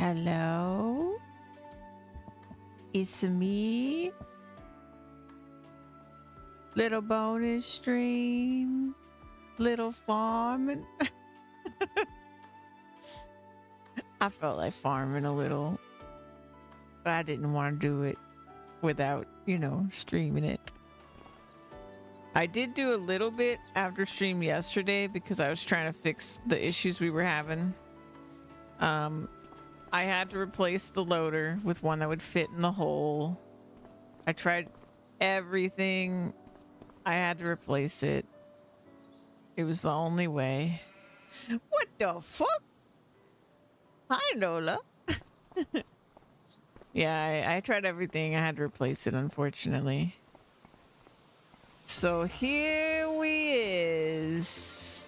Hello? It's me? Little bonus stream? Little farming? I felt like farming a little, but I didn't want to do it without, streaming it. I did do a little bit after stream yesterday because I was trying to fix the issues we were having. I had to replace the loader with one that would fit in the hole. I tried everything. I had to replace it. It was the only way. What the fuck? Hi, Nola. Yeah, I tried everything. I had to replace it, unfortunately. So here we is.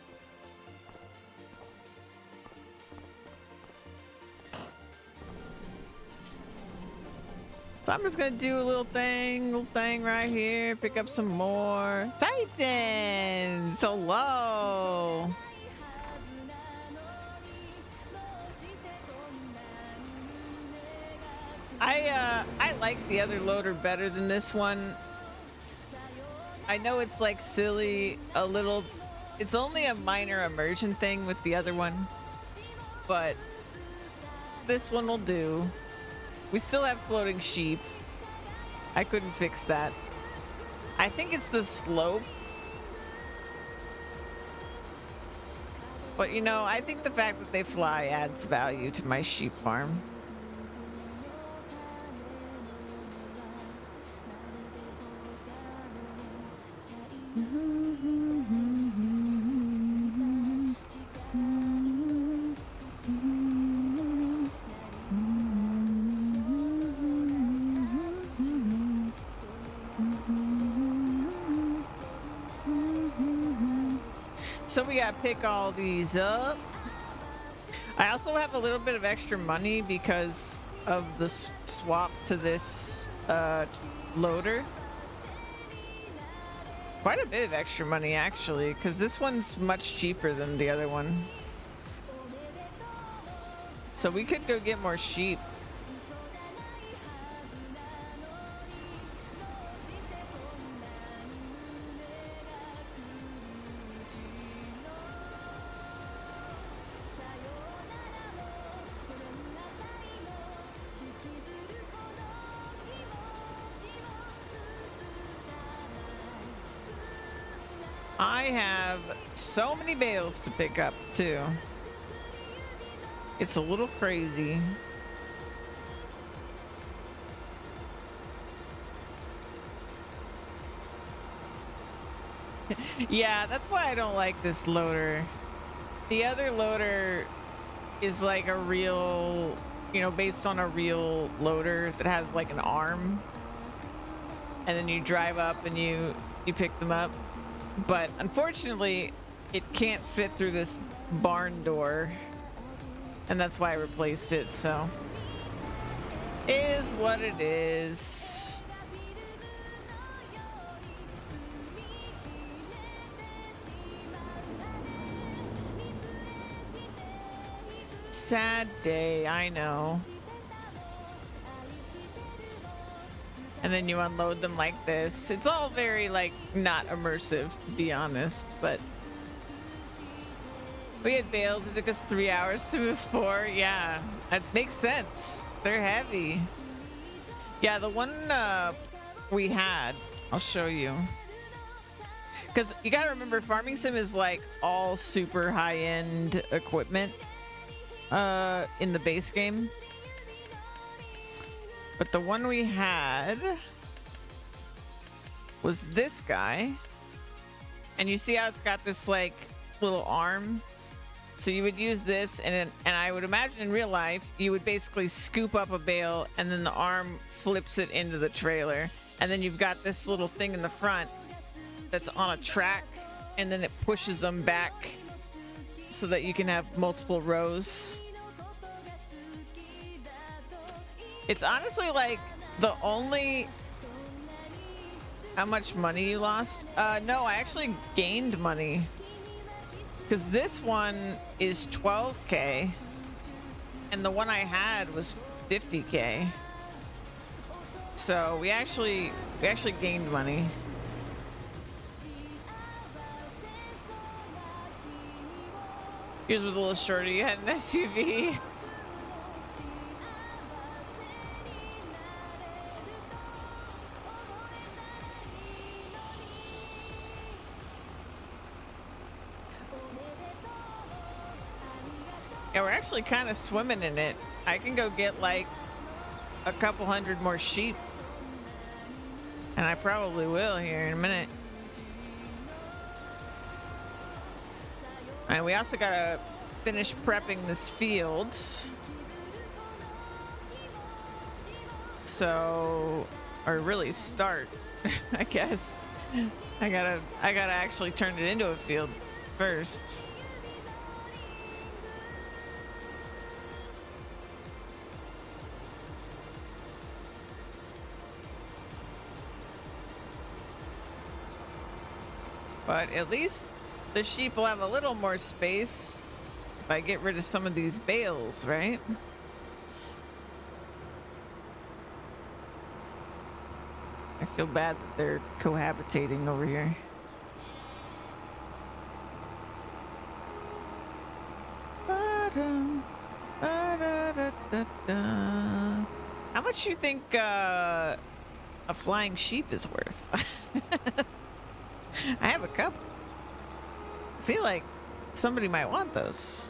So I'm just gonna do a little thing right here. Pick up some more Titans. Hello. I like the other loader better than this one. I know it's like silly, a little. It's only a minor immersion thing with the other one, but this one will do. We still have floating sheep. I couldn't fix that. I think it's the slope. But I think the fact that they fly adds value to my sheep farm. So we gotta pick all these up. I also have a little bit of extra money because of the swap to this loader. Quite a bit of extra money, actually, because this one's much cheaper than the other one. So we could go get more sheep. I have so many bales to pick up too. It's a little crazy. Yeah, that's why I don't like this loader. The other loader is like a real, based on a real loader that has like an arm. And then you drive up and you pick them up. But unfortunately, it can't fit through this barn door. And that's why I replaced it, so. Is what it is. Sad day, I know. And then you unload them like this. It's all very, not immersive, to be honest, but... We had bales. It took us 3 hours to move 4. Yeah, that makes sense. They're heavy. Yeah, the one we had, I'll show you. Because you gotta remember, Farming Sim is, all super high-end equipment in the base game. But the one we had was this guy. And you see how it's got this little arm? So you would use this and I would imagine in real life, you would basically scoop up a bale and then the arm flips it into the trailer. And then you've got this little thing in the front that's on a track and then it pushes them back so that you can have multiple rows. It's honestly the only... How much money you lost? No, I actually gained money. Because this one is 12K. and the one I had was 50K. So we actually gained money. Yours was a little shorter. You had an SUV. Yeah, we're actually kind of swimming in it. I can go get like a couple hundred more sheep. And I probably will here in a minute. And we also gotta finish prepping this field. So, or really start, I guess. I gotta actually turn it into a field first. But at least the sheep will have a little more space if I get rid of some of these bales, right? I feel bad that they're cohabitating over here. How much you think a flying sheep is worth? I have a couple. I feel like somebody might want those.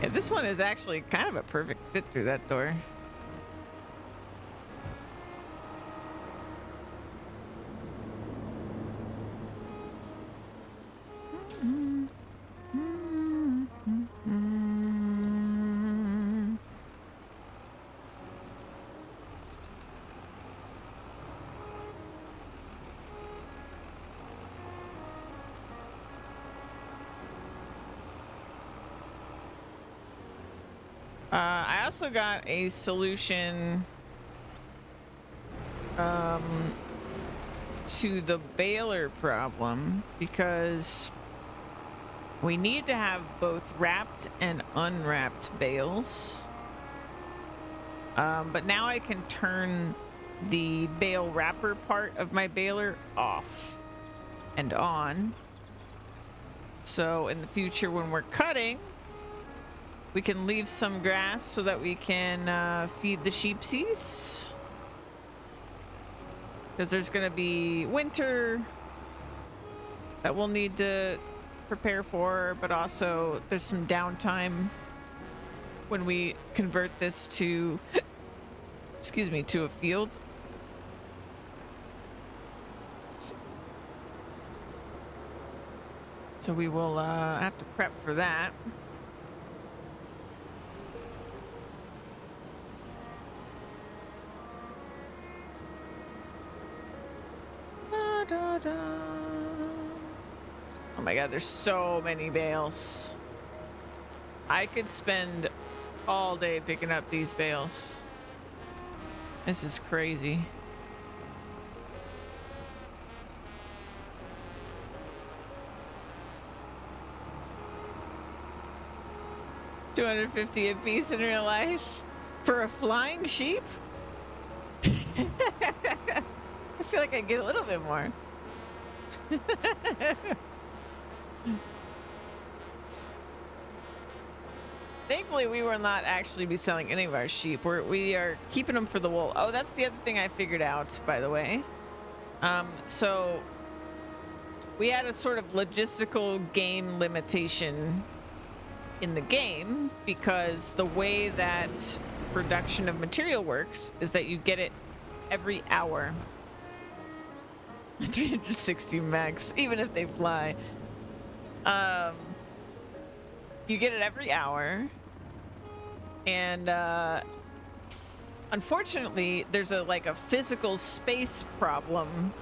Yeah, this one is actually kind of a perfect fit through that door. I also got a solution to the baler problem, because we need to have both wrapped and unwrapped bales. But now I can turn the bale wrapper part of my baler off and on. So in the future when we're cutting, we can leave some grass so that we can feed the sheepsies. Because there's going to be winter that we'll need to prepare for, but also there's some downtime when we convert this to, excuse me, to a field. So we will have to prep for that. Oh my god, there's so many bales. I could spend all day picking up these bales. This is crazy. $250 a piece in real life for a flying sheep? I feel like I'd get a little bit more. Thankfully, we will not actually be selling any of our sheep. We are keeping them for the wool. Oh, that's the other thing I figured out, by the way. So we had a sort of logistical game limitation in the game, because the way that production of material works is that you get it every hour. 360 max, even if they fly. You get it every hour, and unfortunately there's a physical space problem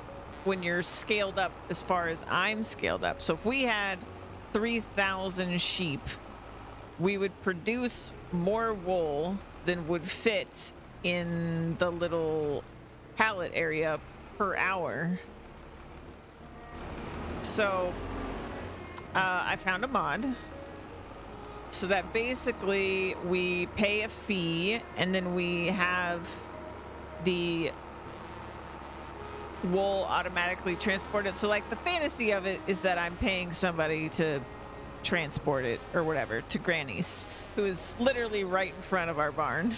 when you're scaled up as far as I'm scaled up. So if we had 3,000 sheep, we would produce more wool than would fit in the little pallet area per hour. So I found a mod so that basically we pay a fee and then we have the wool automatically transported. So like the fantasy of it is that I'm paying somebody to transport it or whatever to Granny's, who is literally right in front of our barn.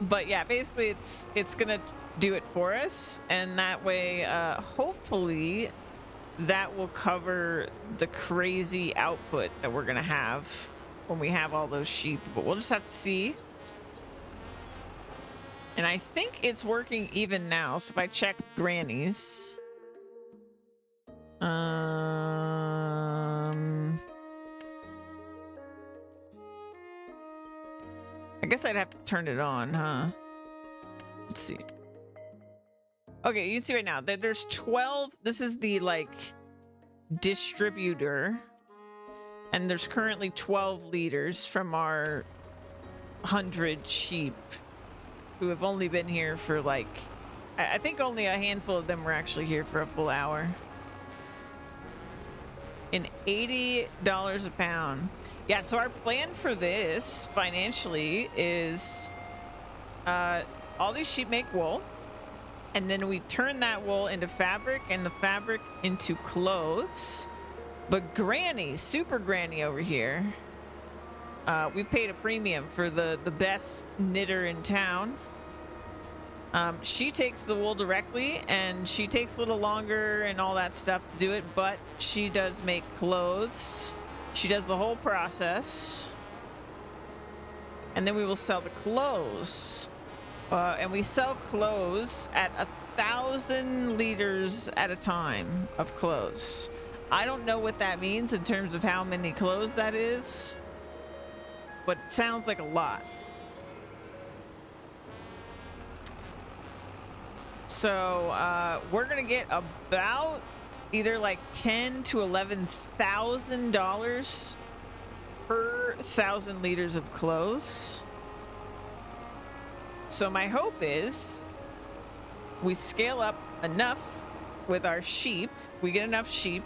But yeah, basically it's gonna do it for us, and that way hopefully that will cover the crazy output that we're gonna have when we have all those sheep, but we'll just have to see. And I think it's working even now. So if I check Granny's, I guess I'd have to turn it on, huh? Let's see. Okay, you can see right now that there's 12. This is the like distributor, and there's currently 12 liters from our 100 sheep who have only been here for like, I think only a handful of them were actually here for a full hour. And $80 a pound. Yeah, so our plan for this financially is all these sheep make wool, and then we turn that wool into fabric and the fabric into clothes. But Granny, Super Granny over here, we paid a premium for the best knitter in town. She takes the wool directly, and she takes a little longer and all that stuff to do it, but she does make clothes. She does the whole process. And then we will sell the clothes. And we sell clothes at 1,000 liters at a time of clothes. I don't know what that means in terms of how many clothes that is, but it sounds like a lot. So we're gonna get about either like $10,000 to $11,000 per 1,000 liters of clothes. So my hope is we scale up enough with our sheep, we get enough sheep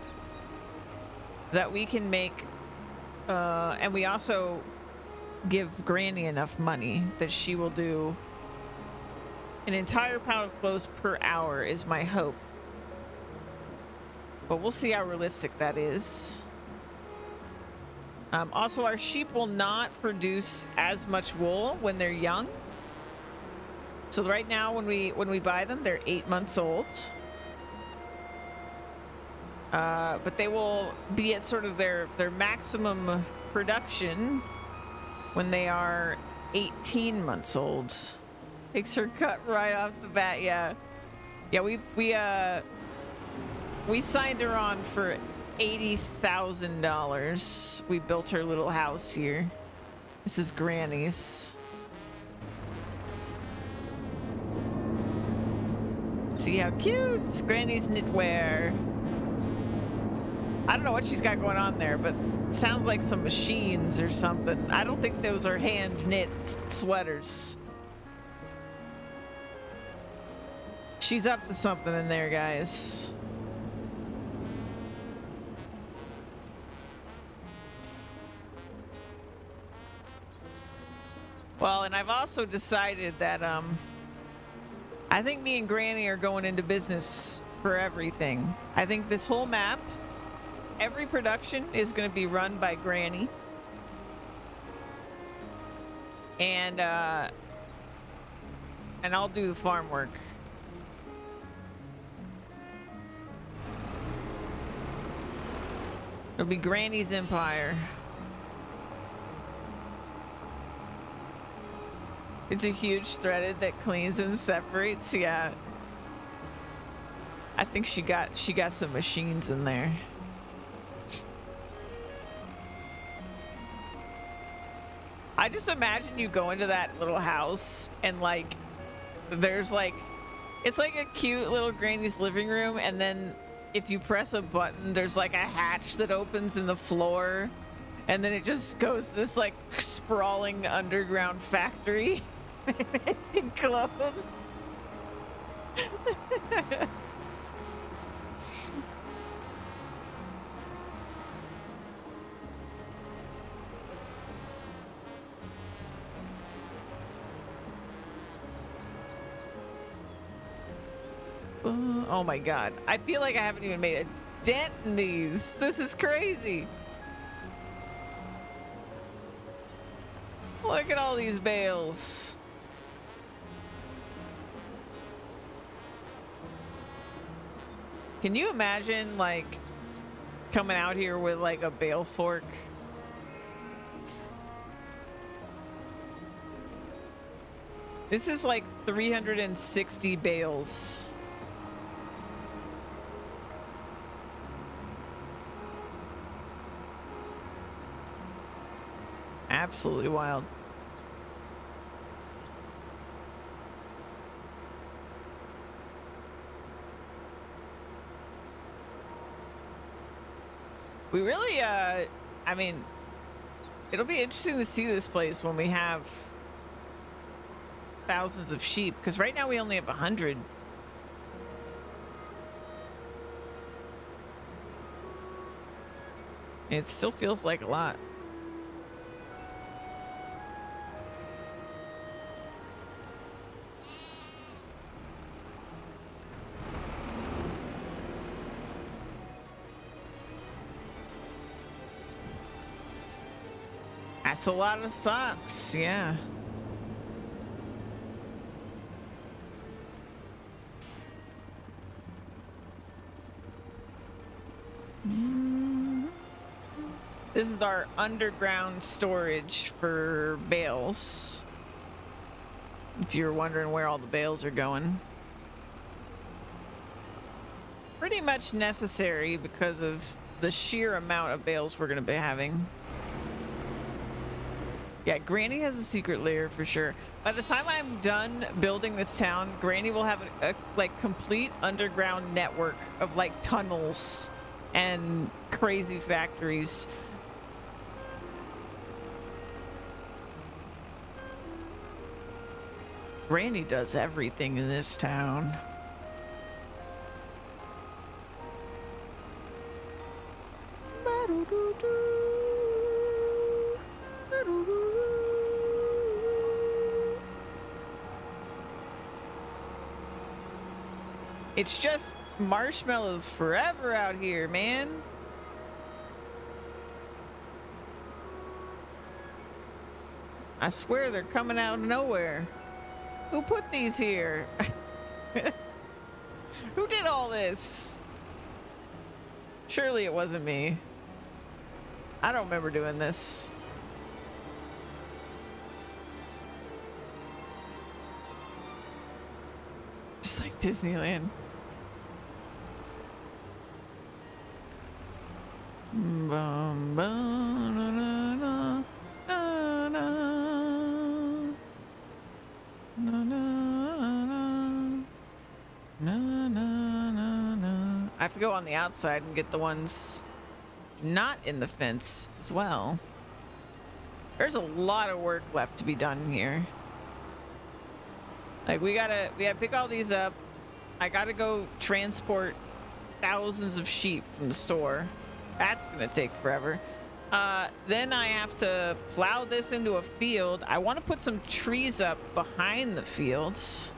that we can make, and we also give Granny enough money that she will do an entire pound of clothes per hour is my hope. But we'll see how realistic that is. Also, our sheep will not produce as much wool when they're young. So right now, when we buy them, they're 8 months old. But they will be at sort of their maximum production when they are 18 months old. Takes her cut right off the bat. Yeah, we signed her on for $80,000. We built her little house here. This is Granny's. See how cute? It's Granny's knitwear. I don't know what she's got going on there, but it sounds like some machines or something. I don't think those are hand knit sweaters. She's up to something in there, guys. Well, and I've also decided that I think me and Granny are going into business for everything. I think this whole map, every production is going to be run by Granny. And I'll do the farm work. It'll be Granny's empire. It's a huge threaded that cleans and separates. Yeah. I think she got some machines in there. I just imagine you go into that little house and like there's like It's like a cute little Granny's living room, and then if you press a button, there's like a hatch that opens in the floor, and then it just goes to this like sprawling underground factory in clothes. Oh my god. I feel like I haven't even made a dent in these. This is crazy. Look at all these bales. Can you imagine like coming out here with like a bale fork? This is like 360 bales. Absolutely wild. We really, I mean, it'll be interesting to see this place when we have thousands of sheep, because right now we only have 100. It still feels like a lot. That's a lot of socks, yeah. This is our underground storage for bales. If you're wondering where all the bales are going. Pretty much necessary because of the sheer amount of bales we're going to be having. Yeah, Granny has a secret lair for sure. By the time I'm done building this town, Granny will have a like complete underground network of like tunnels and crazy factories. Granny does everything in this town. It's just marshmallows forever out here, man. I swear they're coming out of nowhere. Who put these here? Who did all this? Surely it wasn't me. I don't remember doing this. Just like Disneyland. Bum, bum, na, na, na, na, na, na, na, na, na. I have to go on the outside and get the ones not in the fence as well. There's a lot of work left to be done here. Like we gotta pick all these up. I gotta go transport thousands of sheep from the store. That's gonna take forever. Then I have to plow this into a field. I want to put some trees up behind the fields.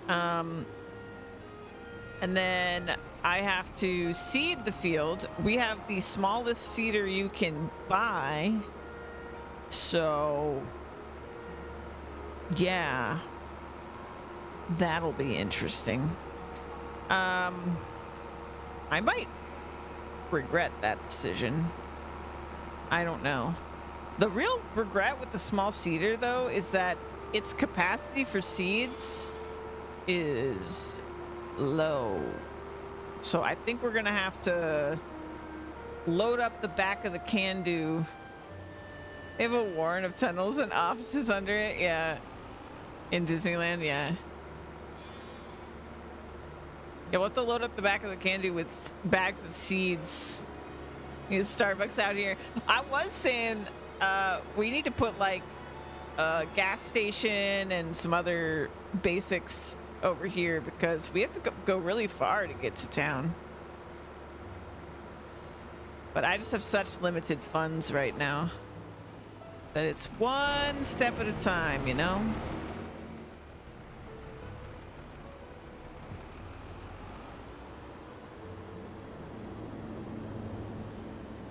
And then I have to seed the field. We have the smallest seeder you can buy. So, yeah. That'll be interesting. I might regret that decision. I don't know. The real regret with the small seeder, though, is that its capacity for seeds is low. So I think we're gonna have to load up the back of the can-do. They have a warren of tunnels and offices under it. Yeah. In Disneyland, yeah. Yeah, we'll have to load up the back of the candy with bags of seeds. Need Starbucks out here. I was saying we need to put like a gas station and some other basics over here because we have to go really far to get to town. But I just have such limited funds right now that it's one step at a time, you know?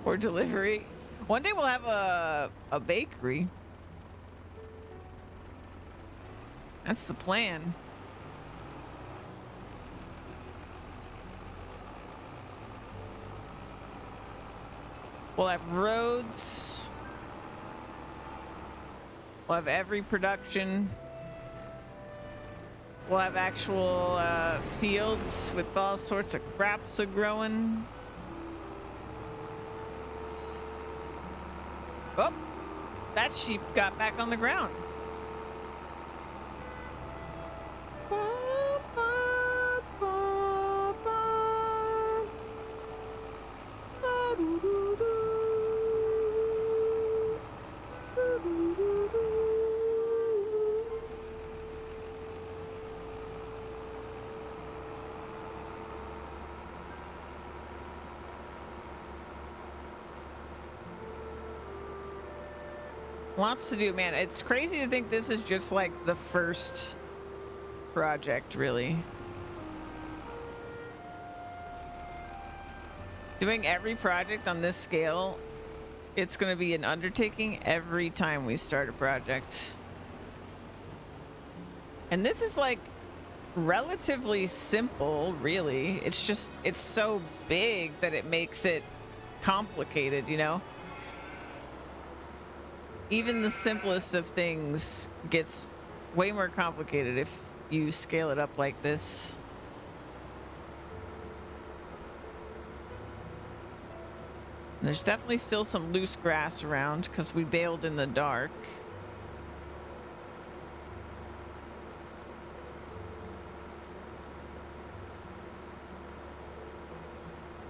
Or delivery. One day we'll have a bakery. That's the plan. We'll have roads. We'll have every production. We'll have actual fields with all sorts of crops growing. Oh, that sheep got back on the ground. Lots to do, man. It's crazy to think this is just like the first project, really. Doing every project on this scale, it's going to be an undertaking every time we start a project. And this is like relatively simple, really. It's just, it's so big that it makes it complicated, you know? Even the simplest of things gets way more complicated if you scale it up like this. And there's definitely still some loose grass around because we bailed in the dark.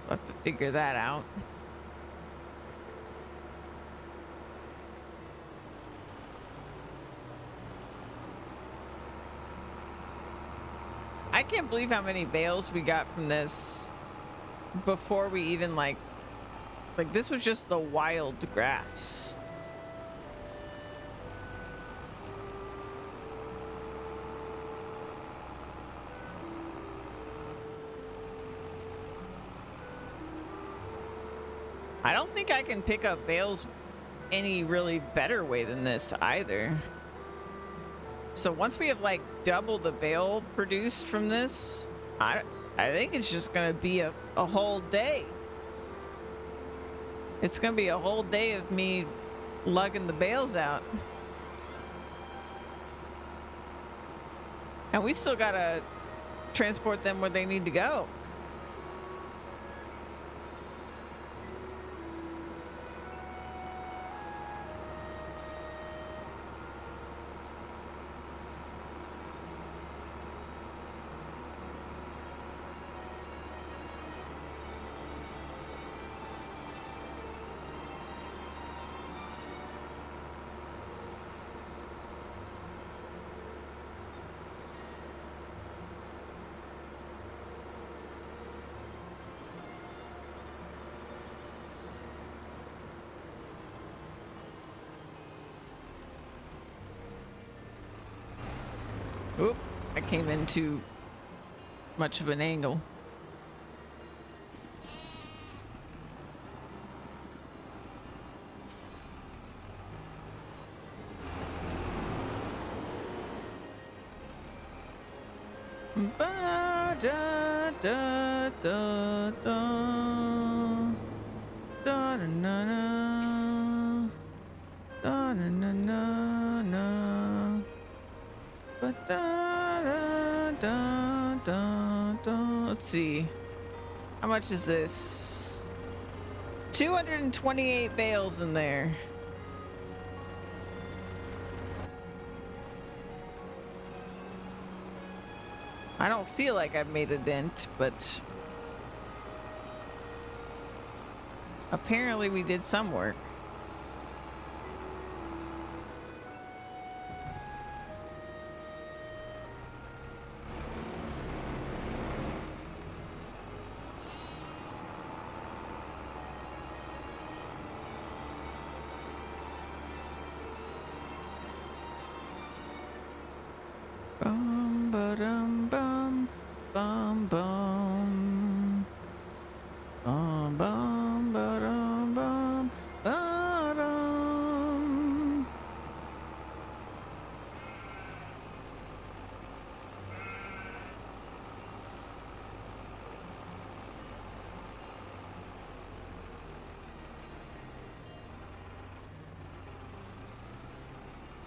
So I'll have to figure that out. I can't believe how many bales we got from this before we even like this was just the wild grass. I don't think I can pick up bales any really better way than this either. So once we have like double the bale produced from this, I think it's just gonna be a whole day. It's gonna be a whole day of me lugging the bales out. And we still gotta transport them where they need to go. Oop, I came in too much of an angle. Ba da da da da da na na da na na na na ba da da da da da. Let's see, how much is this? 228 bales in there. I don't feel like I've made a dent, but apparently we did some work. Bum ba-dum bum bum bum bum bum ba-dum bum ba-dum.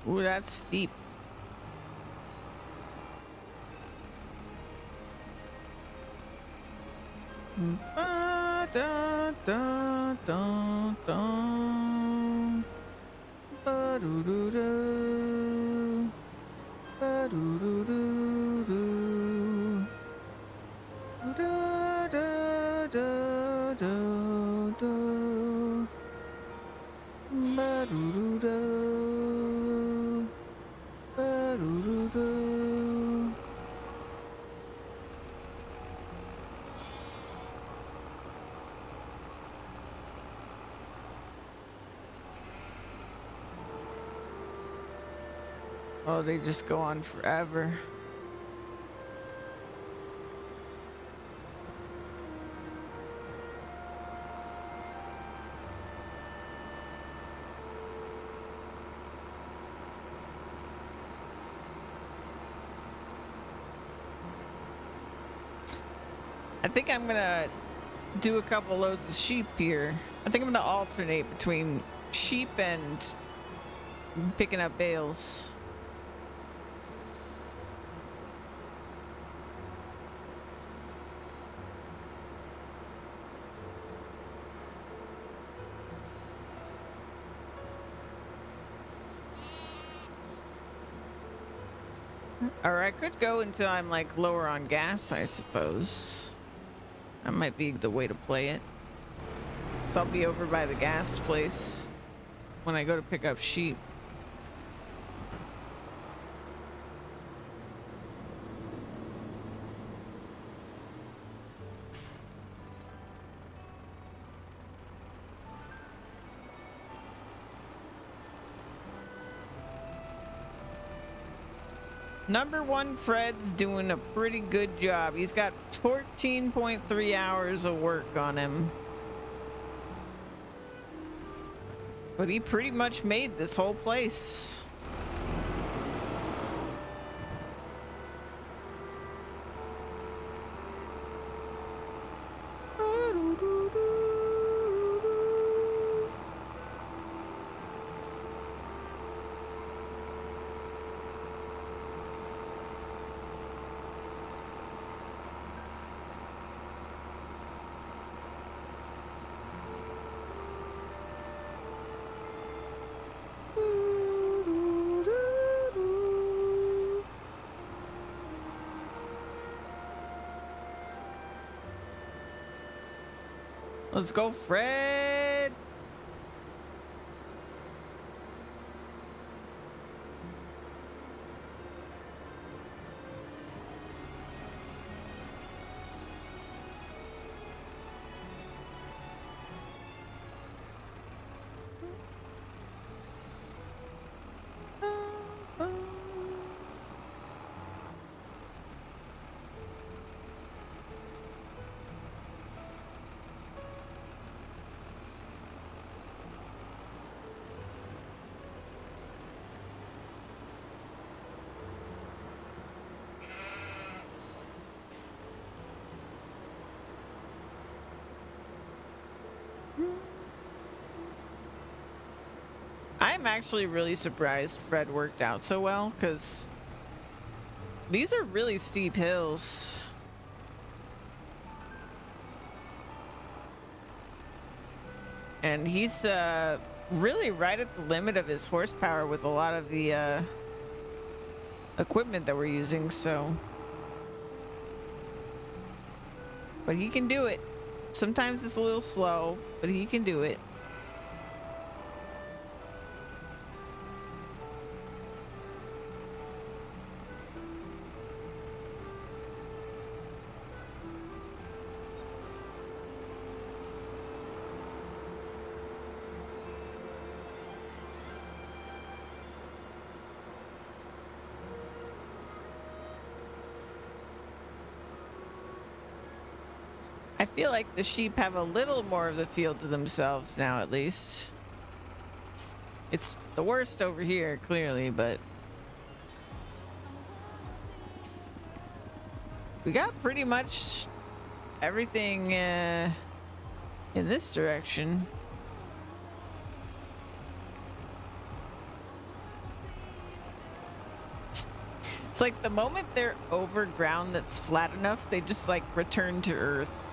Ooh, that's steep. Ba da da da da. Ba doo doo doo. Ba doo doo doo doo. Da da da da da. Ba doo doo doo. Ba doo doo doo. Oh, they just go on forever. I think I'm gonna do a couple loads of sheep here. I think I'm gonna alternate between sheep and picking up bales. Or I could go until I'm like lower on gas, I suppose. That might be the way to play it. So I'll be over by the gas place when I go to pick up sheep. Number one, Fred's doing a pretty good job. He's got 14.3 hours of work on him. But he pretty much made this whole place. Let's go, Fred. I'm actually really surprised Fred worked out so well, because these are really steep hills. And he's really right at the limit of his horsepower with a lot of the equipment that we're using, so But he can do it. Sometimes it's a little slow, but he can do it. I feel like the sheep have a little more of the field to themselves now, at least. It's the worst over here, clearly, but we got pretty much everything in this direction. It's like the moment they're over ground that's flat enough, they just like return to Earth.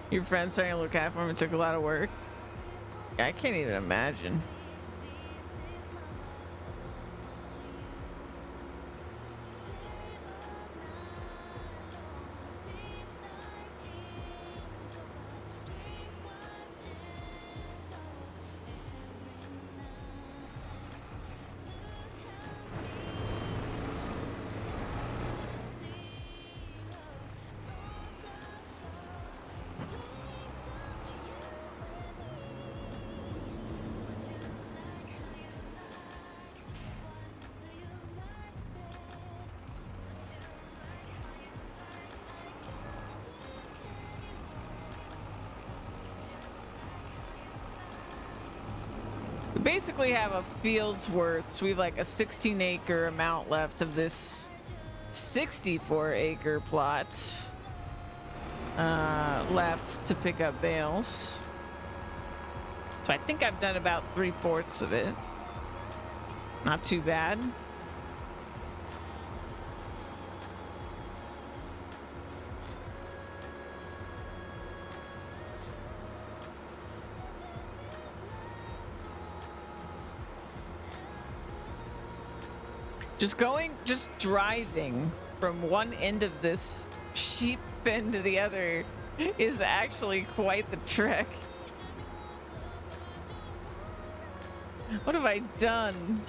Your friend's starting to look at him. It took a lot of work. Yeah, I can't even imagine. We basically have a field's worth, so we have like a 16-acre amount left of this 64-acre plot left to pick up bales. So I think I've done about 3/4 of it. Not too bad. Just driving from one end of this sheep pen to the other is actually quite the trek. What have I done?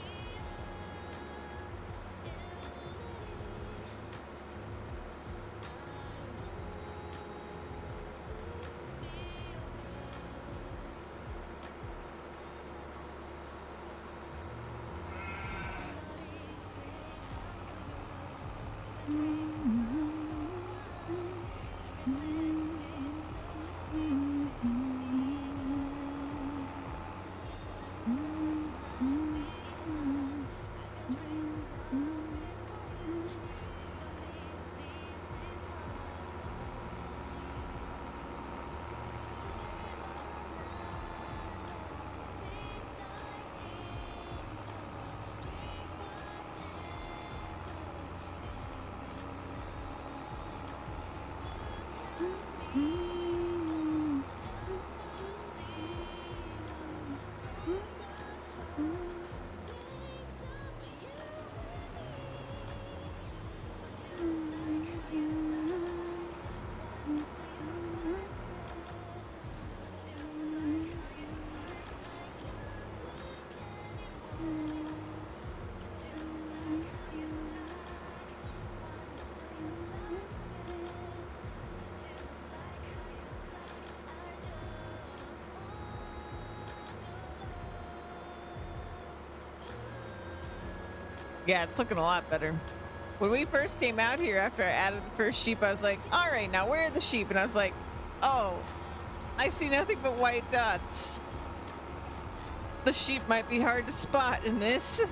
Yeah, it's looking a lot better. When we first came out here after I added the first sheep, I was like, all right, now where are the sheep? And I was like, oh, I see nothing but white dots. The sheep might be hard to spot in this.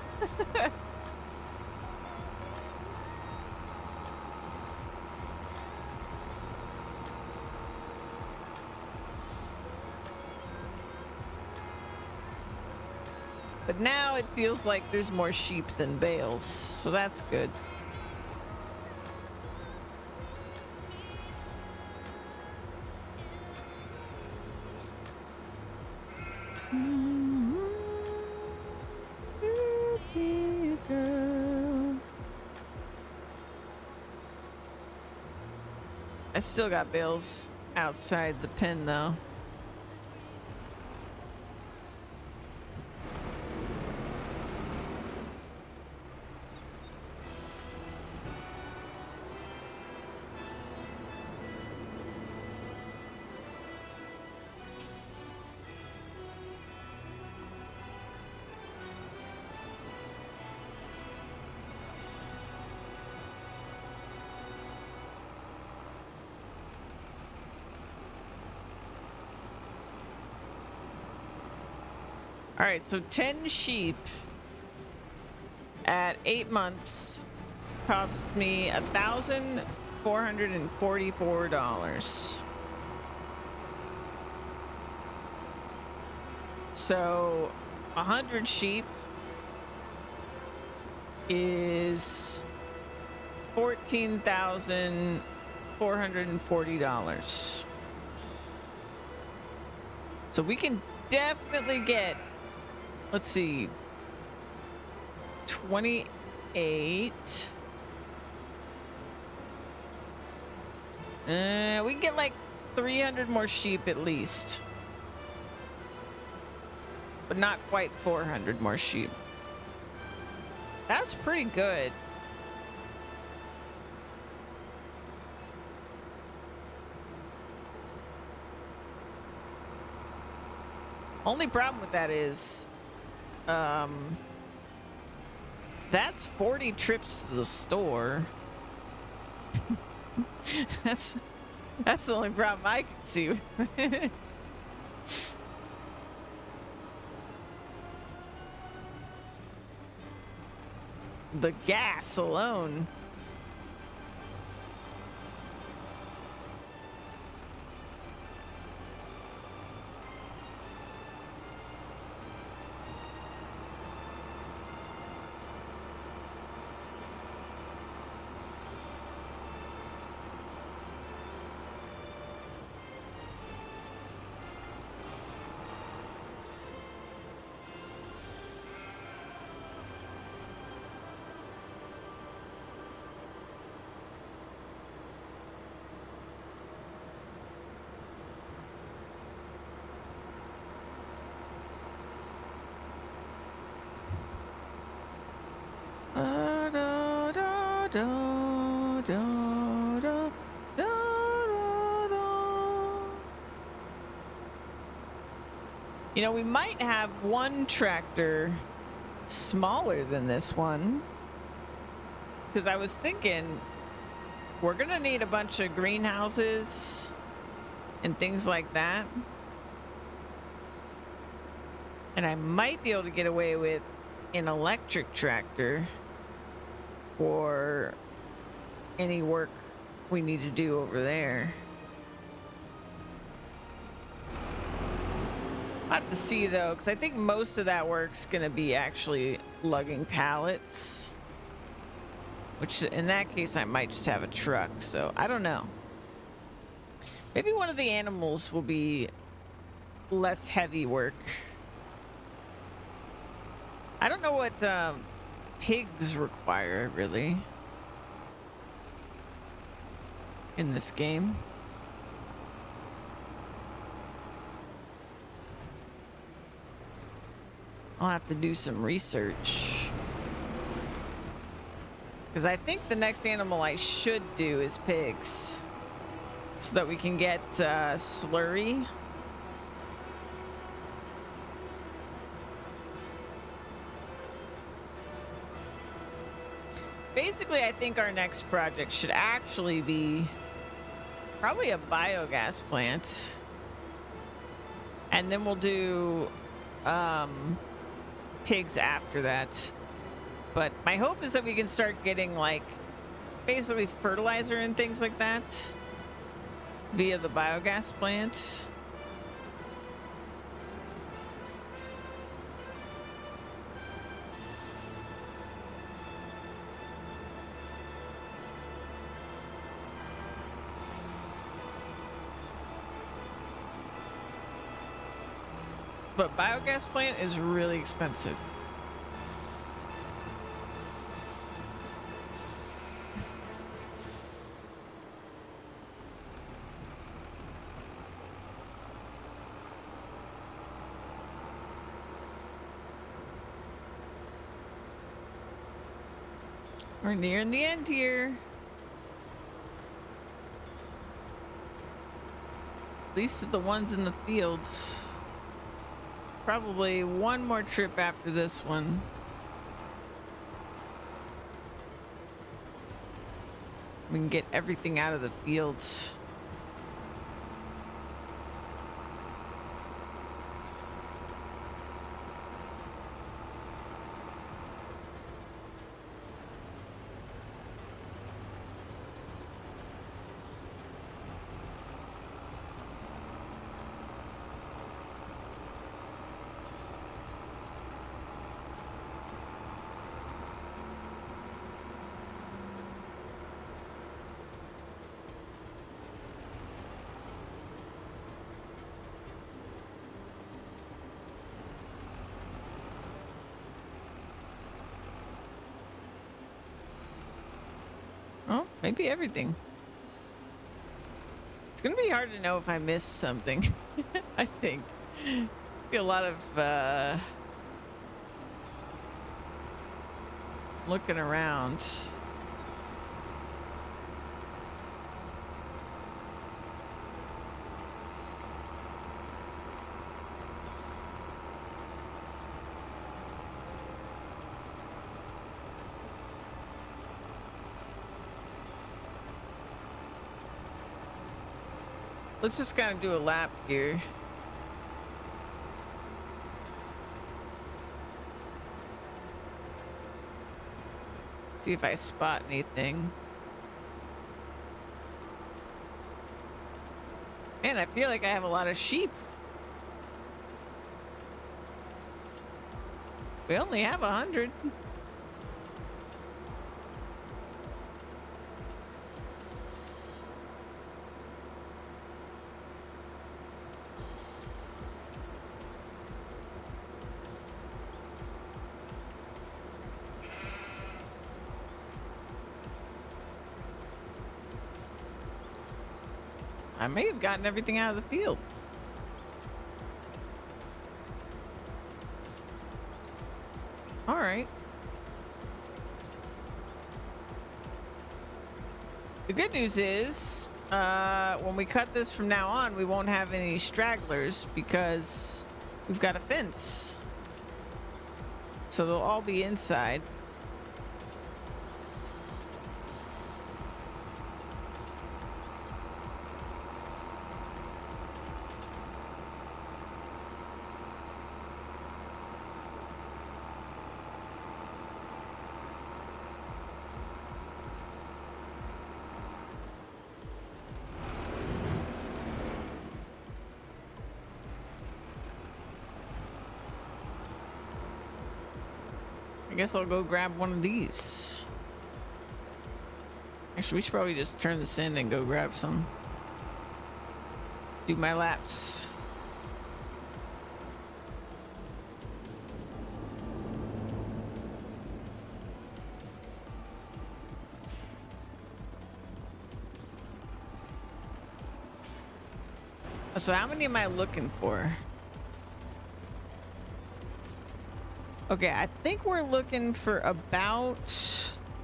But now it feels like there's more sheep than bales, so that's good. I still got bales outside the pen though. All right, so 10 sheep at 8 months cost me $1,444. So 100 sheep is $14,440. So we can definitely get, let's see, 28. We can get like 300 more sheep at least. But not quite 400 more sheep. That's pretty good. Only problem with that is, that's 40 trips to the store. that's the only problem I can see. The gas alone. You know, we might have one tractor smaller than this one, because I was thinking we're gonna need a bunch of greenhouses and things like that, and I might be able to get away with an electric tractor for any work we need to do over there. I'll have to see though, because I think most of that work's gonna be actually lugging pallets, which in that case I might just have a truck, so I don't know. Maybe one of the animals will be less heavy work. I don't know what pigs require really in this game. I'll have to do some research, because I think the next animal I should do is pigs, so that we can get slurry. Basically, I think our next project should actually be probably a biogas plant, and then we'll do pigs after that. But my hope is that we can start getting like basically fertilizer and things like that via the biogas plant. But biogas plant is really expensive. We're nearing the end here. At least the ones in the fields. Probably one more trip after this one. We can get everything out of the fields. Oh, maybe everything. It's gonna be hard to know if I missed something. I think. Be a lot of looking around. Let's just kind of do a lap here. See if I spot anything. Man, I feel like I have a lot of sheep. We only have 100. I may have gotten everything out of the field. All right. The good news is, when we cut this from now on, we won't have any stragglers because we've got a fence. So they'll all be inside. I guess I'll go grab one of these. Actually, we should probably just turn this in and go grab some. Do my laps. So how many am I looking for? Okay, I think we're looking for about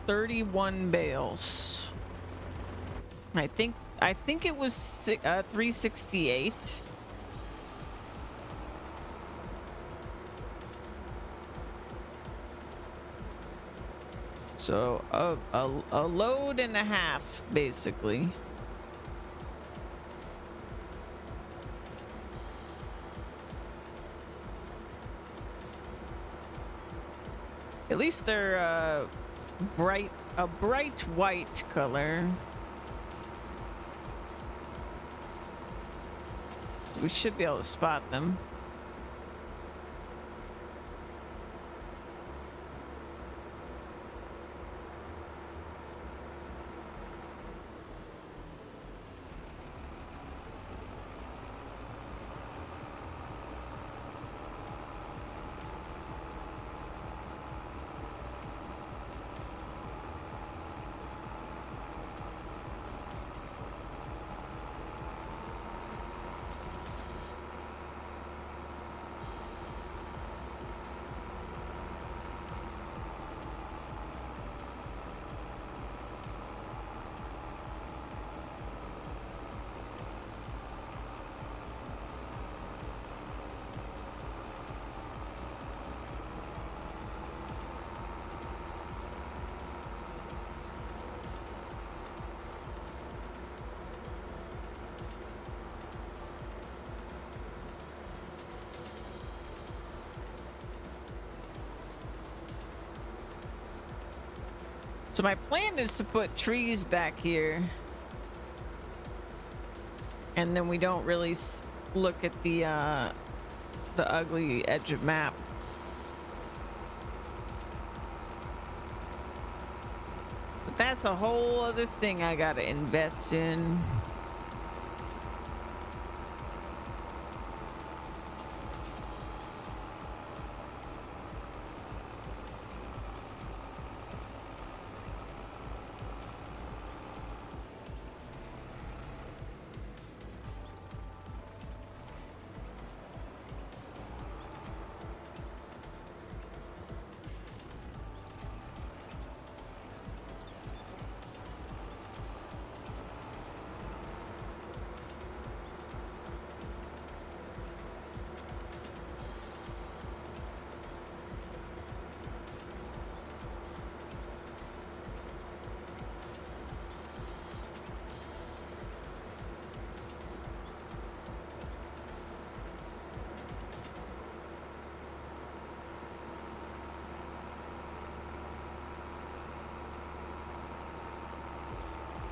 31 bales. I think it was 368. So a load and a half, basically. At least they're a bright white color. We should be able to spot them. So my plan is to put trees back here. And then we don't really look at the ugly edge of map. But that's a whole other thing I gotta invest in.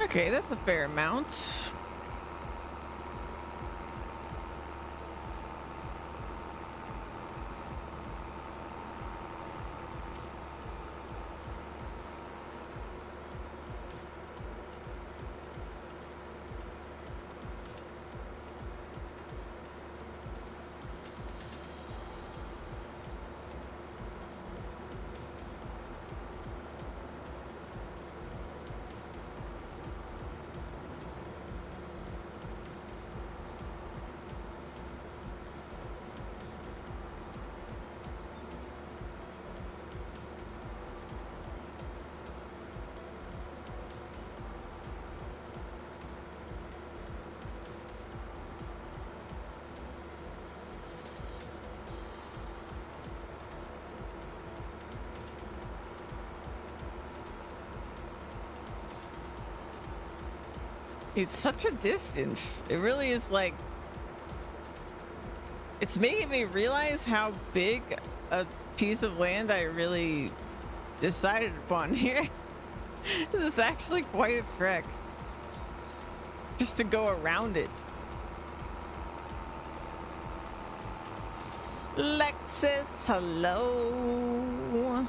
Okay, that's a fair amount. It's such a distance. It really is like, it's making me realize how big a piece of land I really decided upon here. This is actually quite a trek just to go around it. Lexus, hello.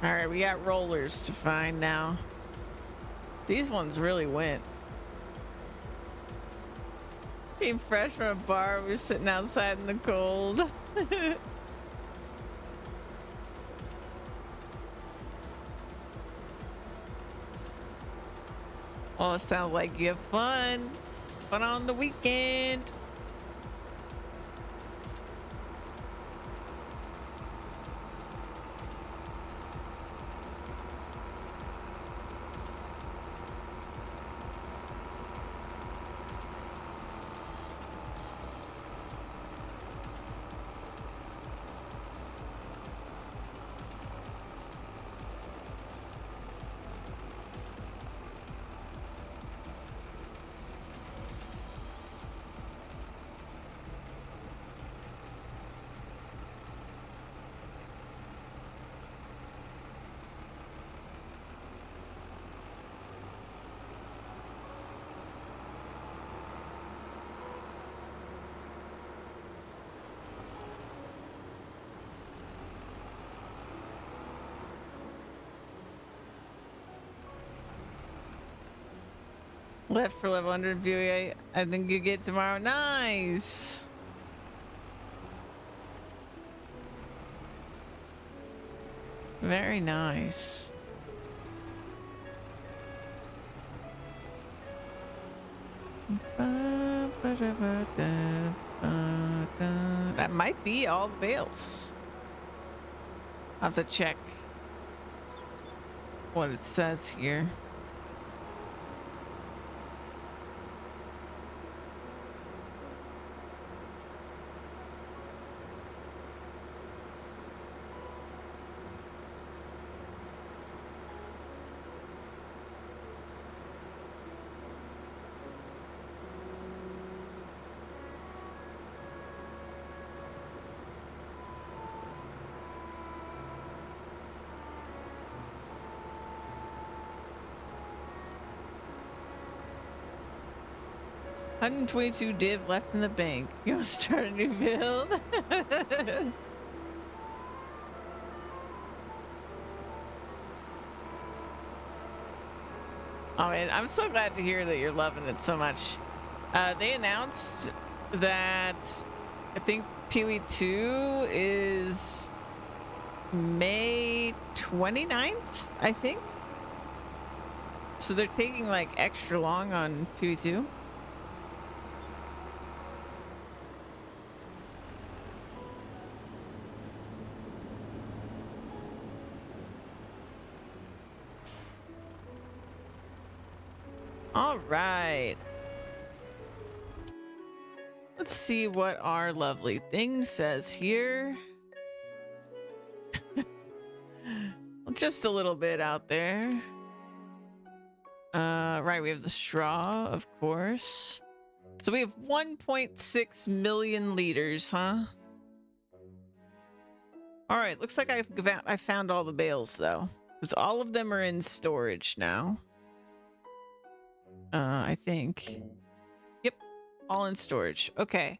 All right, we got rollers to find now. These ones really went. Came fresh from a bar. We were sitting outside in the cold. Oh, it sounds like you have fun. Fun on the weekend. Left for level 100 view. I think you get tomorrow. Nice. Very nice. Ba, ba, da, ba, da. That might be all the bales. I'll have to check what it says here. $122 div left in the bank. You want to start a new build? Oh man, I'm so glad to hear that you're loving it so much. They announced that I think PoE 2 is May 29th, I think. So they're taking like extra long on PoE 2. All right. Let's see what our lovely thing says here. Just a little bit out there. Right, we have the straw, of course. So we have 1.6 million liters, huh? All right, looks like I found all the bales though, because all of them are in storage now. I think. Yep, all in storage. Okay,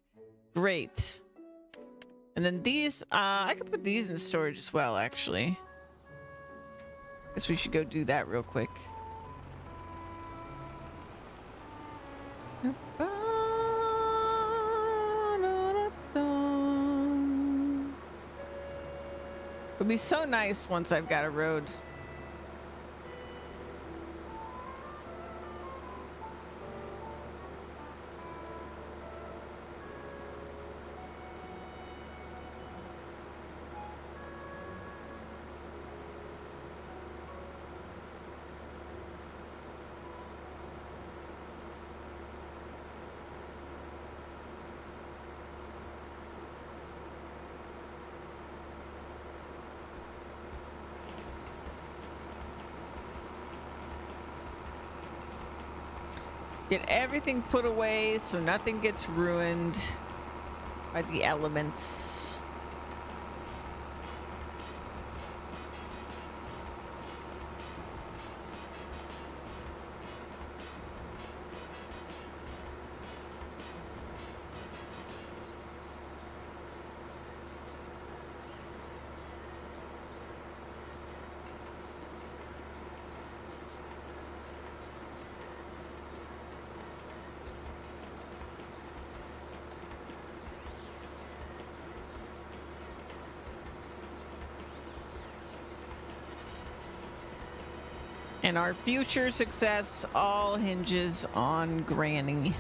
great. And then these, I could put these in storage as well, actually. Guess we should go do that real quick. It'll be so nice once I've got a road. Get everything put away so nothing gets ruined by the elements. And our future success all hinges on Granny.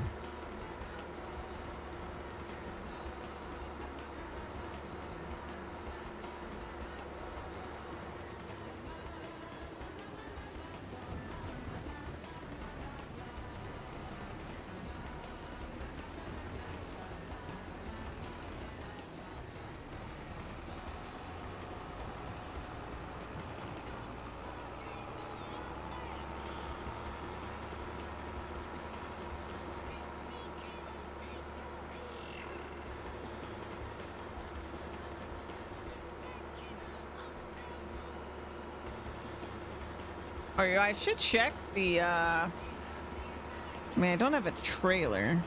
Or I should check the, I mean, I don't have a trailer.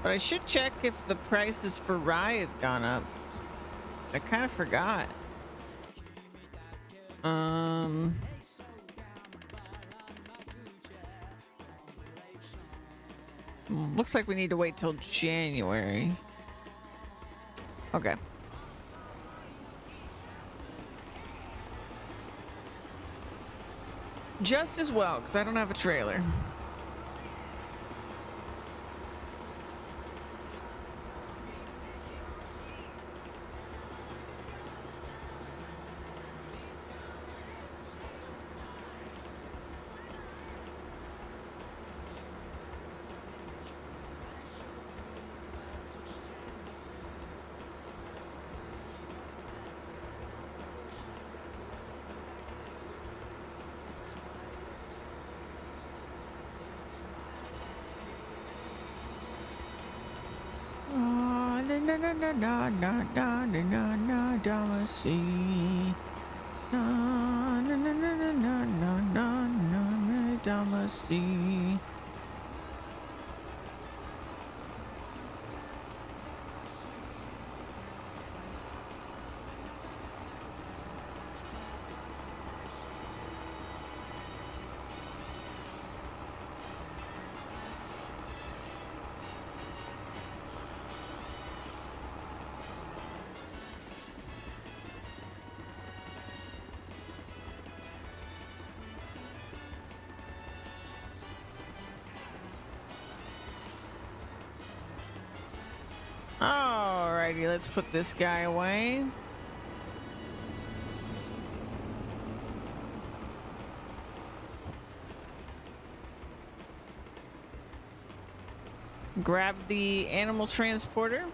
But I should check if the prices for rye have gone up. I kind of forgot. Looks like we need to wait till January. Okay. Just as well, because I don't have a trailer. na na na na na na na na Damacy. Na na na na na na na na na Damacy. Alrighty, let's put this guy away. Grab the animal transporter.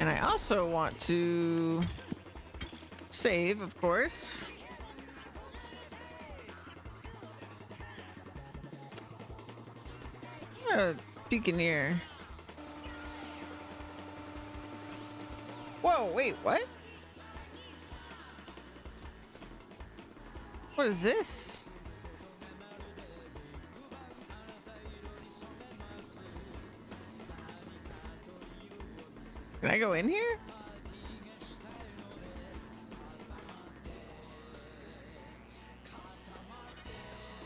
And I also want to save, of course. Buccaneer. Whoa, wait, what? What is this? Can I go in here?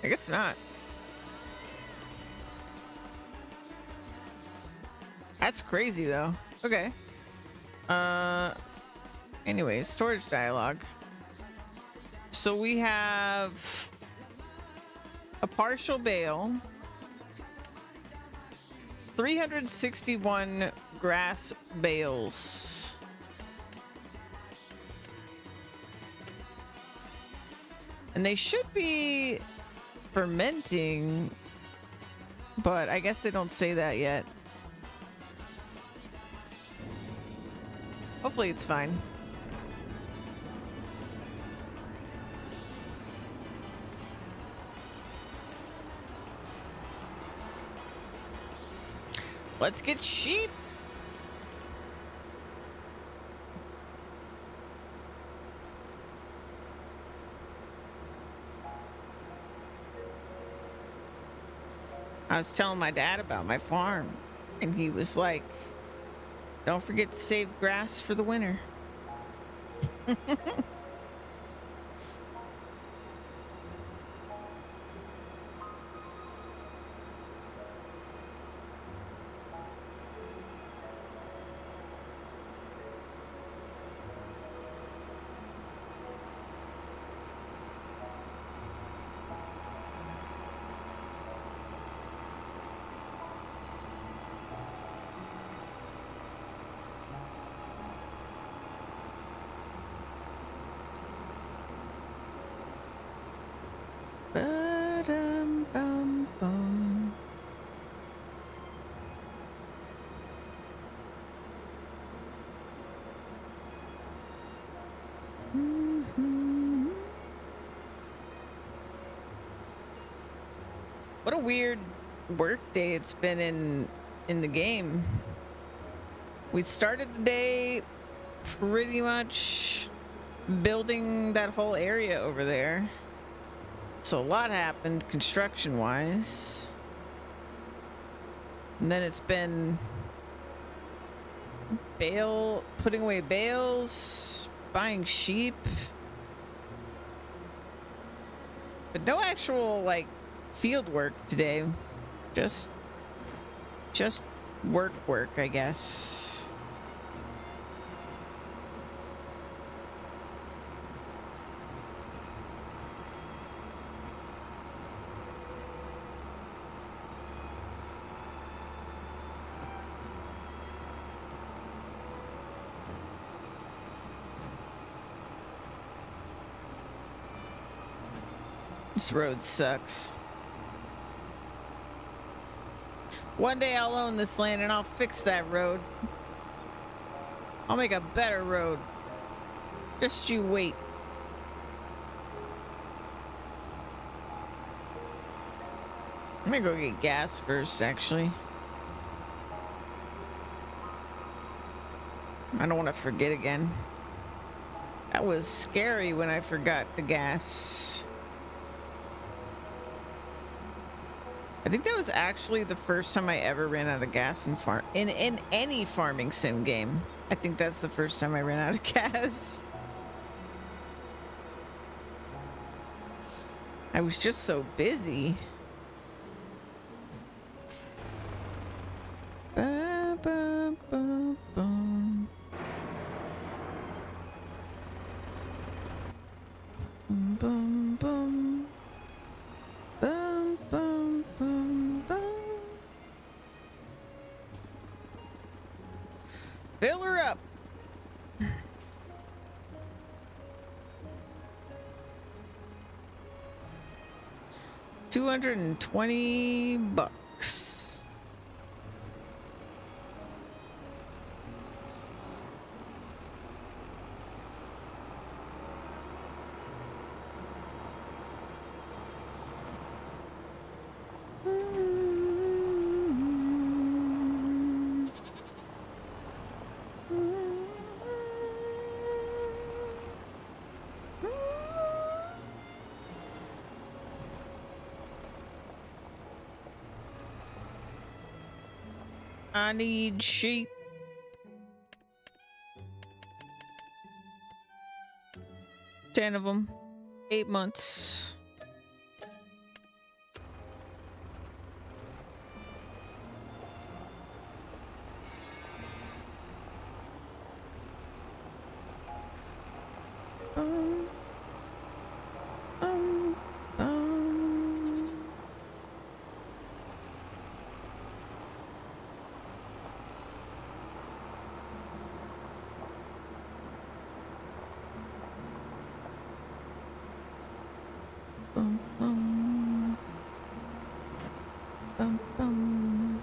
I guess not. That's crazy though. Okay. Anyways, storage dialogue. So we have a partial bale, 361 grass bales. And they should be fermenting, but I guess they don't say that yet. Hopefully it's fine. Let's get sheep. I was telling my dad about my farm, and he was like, don't forget to save grass for the winter. Ba-dum-bum-bum. Mm-hmm. What a weird work day it's been in the game. We started the day pretty much building that whole area over there. So a lot happened construction-wise. And then it's been putting away bales, buying sheep. But no actual, like, field work today. Just work, I guess. This road sucks. One day I'll own this land and I'll fix that road. I'll make a better road. Just you wait. I'm gonna go get gas first, actually. I don't want to forget again. That was scary when I forgot the gas. I think that was actually the first time I ever ran out of gas in any farming sim game. I think that's the first time I ran out of gas. I was just so busy. Ba, ba, ba, bum. Bum, bum. Bum, bum, bum, bum. Fill her up. $220. I need sheep. Ten of them. 8 months. Um, um, um. Bum, bum. Bum, bum.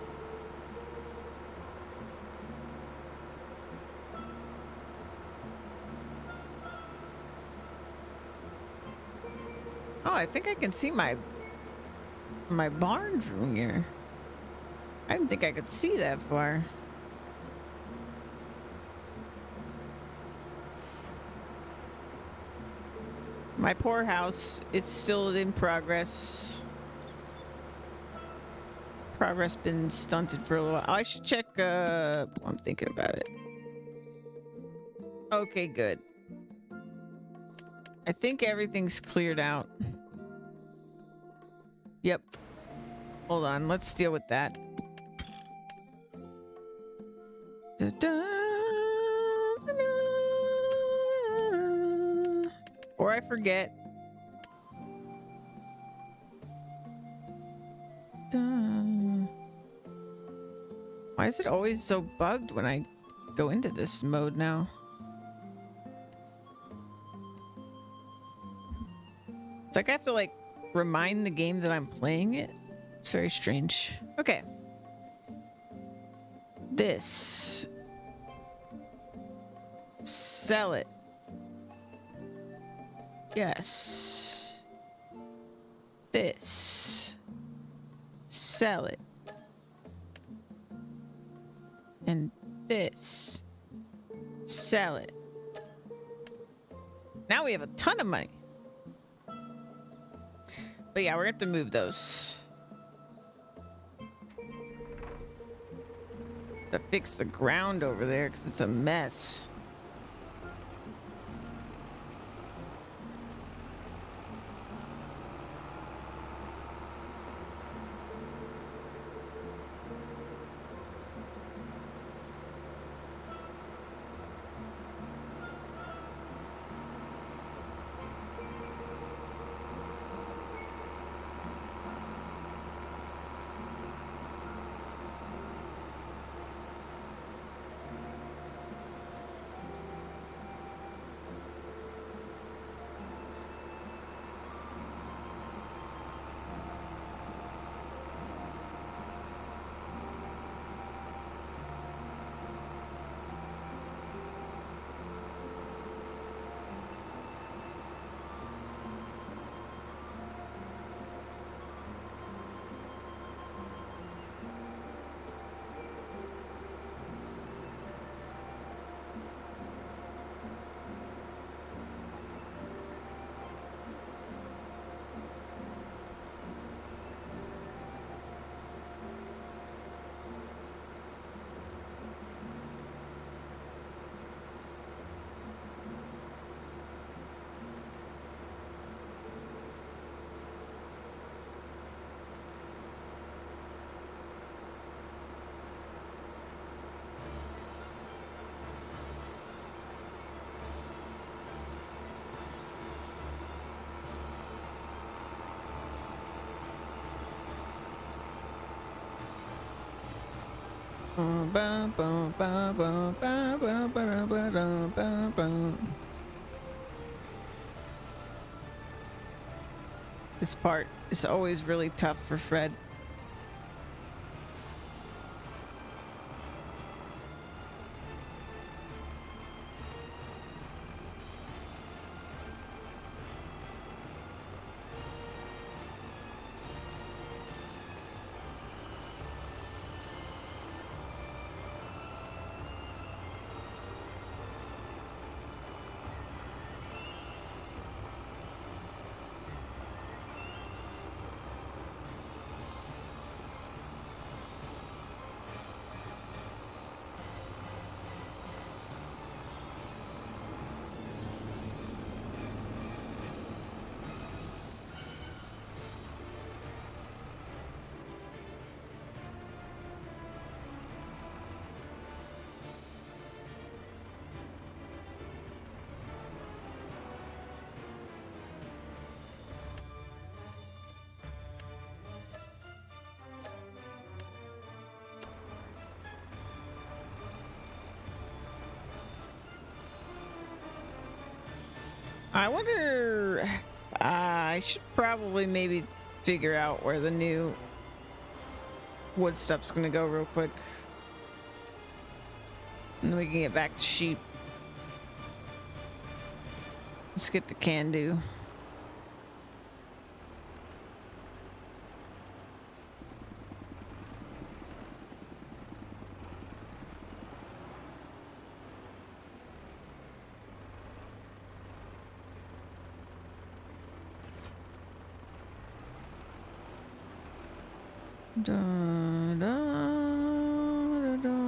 Oh, I think I can see my barn from here. I didn't think I could see that far. My poor house, it's still in progress. Progress been stunted for a little while. I should check, I'm thinking about it. Okay, good. I think everything's cleared out. Yep. Hold on, let's deal with that. Or I forget. Why is it always so bugged when I go into this mode now? It's like I have to like remind the game that I'm playing it. It's very strange. Okay. This. Sell it. Yes. This. Sell it. And this. Sell it. Now we have a ton of money. But yeah, we're gonna have to move those. To fix the ground over there because it's a mess. This part is always really tough for Fred. I wonder, I should probably maybe figure out where the new wood stuff's gonna go real quick. And then we can get back to sheep. Let's get the can do. Da, da, da, da.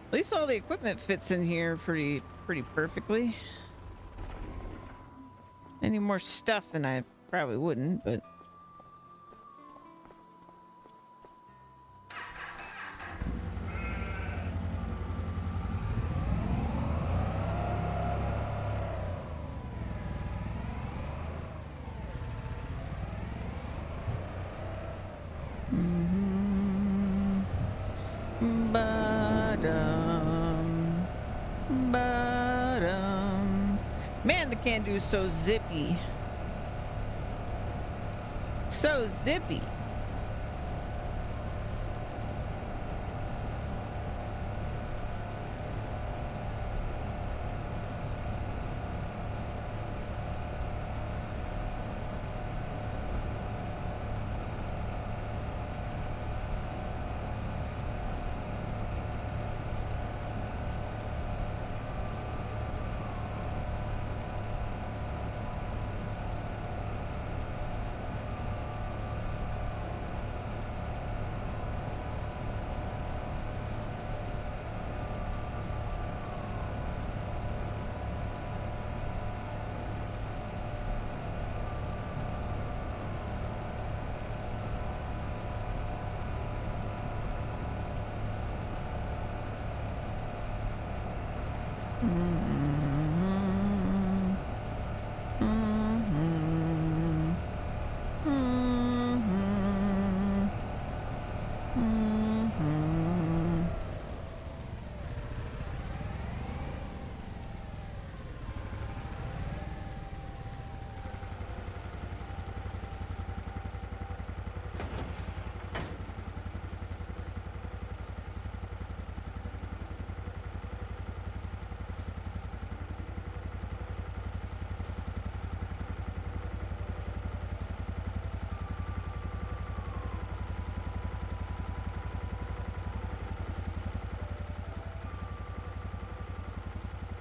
At least all the equipment fits in here pretty perfectly. Any more stuff, and I probably wouldn't, but Ba-dum. Ba-dum. Man, the can do is so zippy. So zippy.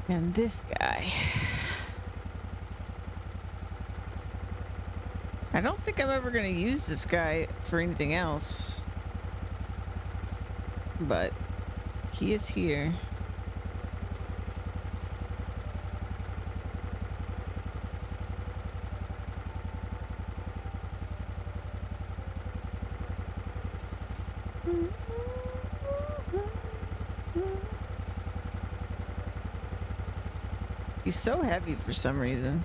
And this guy. I don't think I'm ever going to use this guy for anything else. But he is here. He's so heavy for some reason.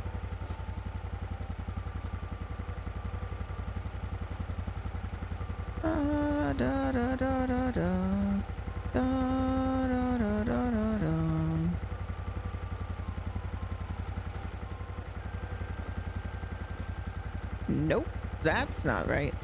Da, da, That's not right.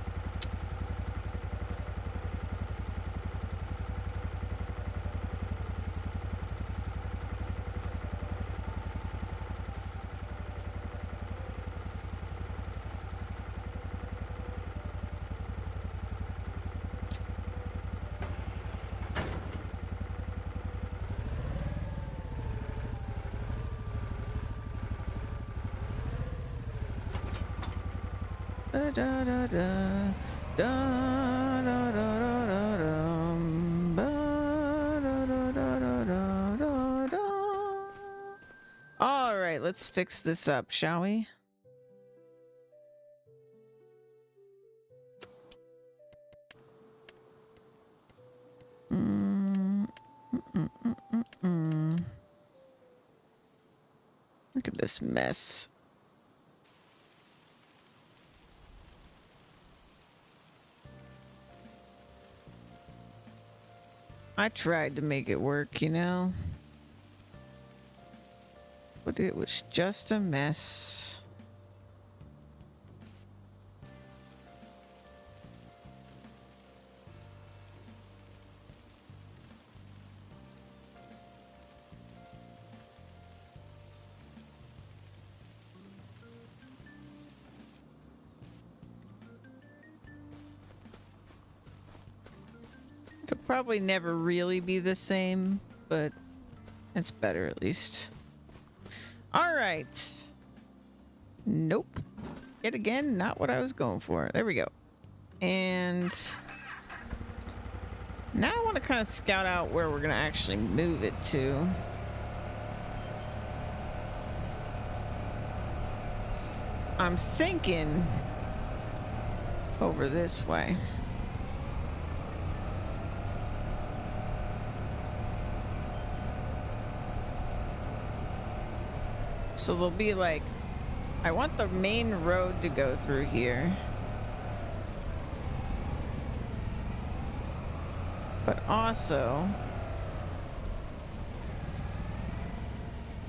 Da da da da da da da da dum, ba, da da da da da da da. All right, let's fix this up, shall we? Look at this mess. I tried to make it work, you know, but it was just a mess. It'll probably never really be the same, but it's better at least. All right. Nope. Yet again, not what I was going for. There we go. And now I want to kind of scout out where we're going to actually move it to. I'm thinking over this way. So there'll be like, I want the main road to go through here. But also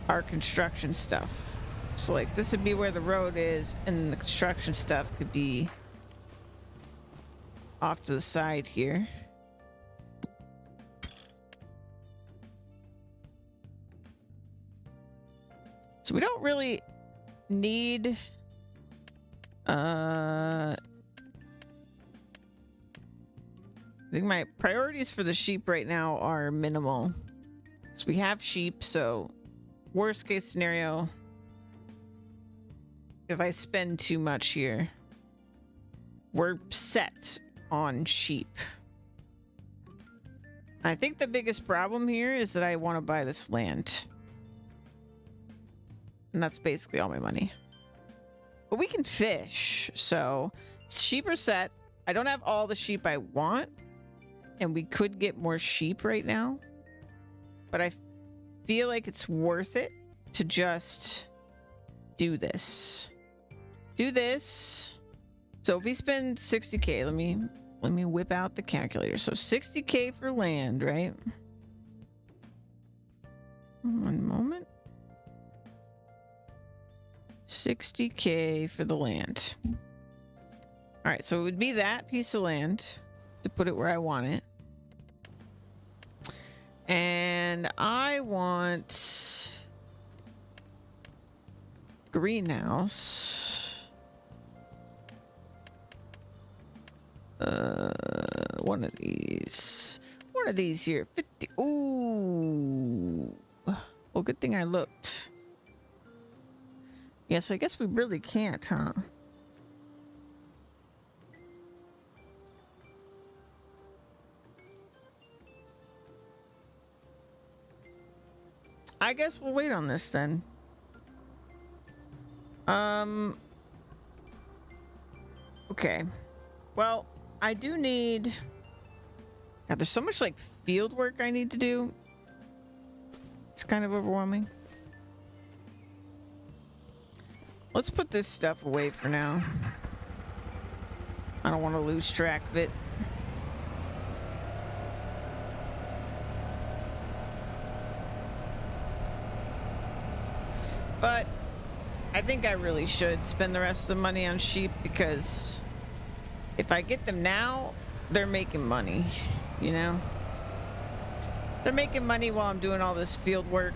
our construction stuff. So like this would be where the road is, and the construction stuff could be off to the side here. So we don't really need I think my priorities for the sheep right now are minimal. So we have sheep, so worst case scenario, if I spend too much here, we're set on sheep. I think the biggest problem here is that I want to buy this land. And that's basically all my money. But we can fish, so sheep are set. I don't have all the sheep I want, and we could get more sheep right now. But I feel like it's worth it to just do this. Do this. So if we spend 60K, let me whip out the calculator. So 60K for land, right? One moment. 60K for the land. All right, so it would be that piece of land to put it where I want it. And I want greenhouse. One of these. One of these here. 50. Ooh. Well, good thing I looked. Yeah, so I guess we really can't, huh? I guess we'll wait on this then. Okay. Well, I do need... God, there's so much, like, field work I need to do. It's kind of overwhelming. Let's put this stuff away for now. I don't want to lose track of it. But I think I really should spend the rest of the money on sheep because if I get them now, they're making money, you know? They're making money while I'm doing all this field work.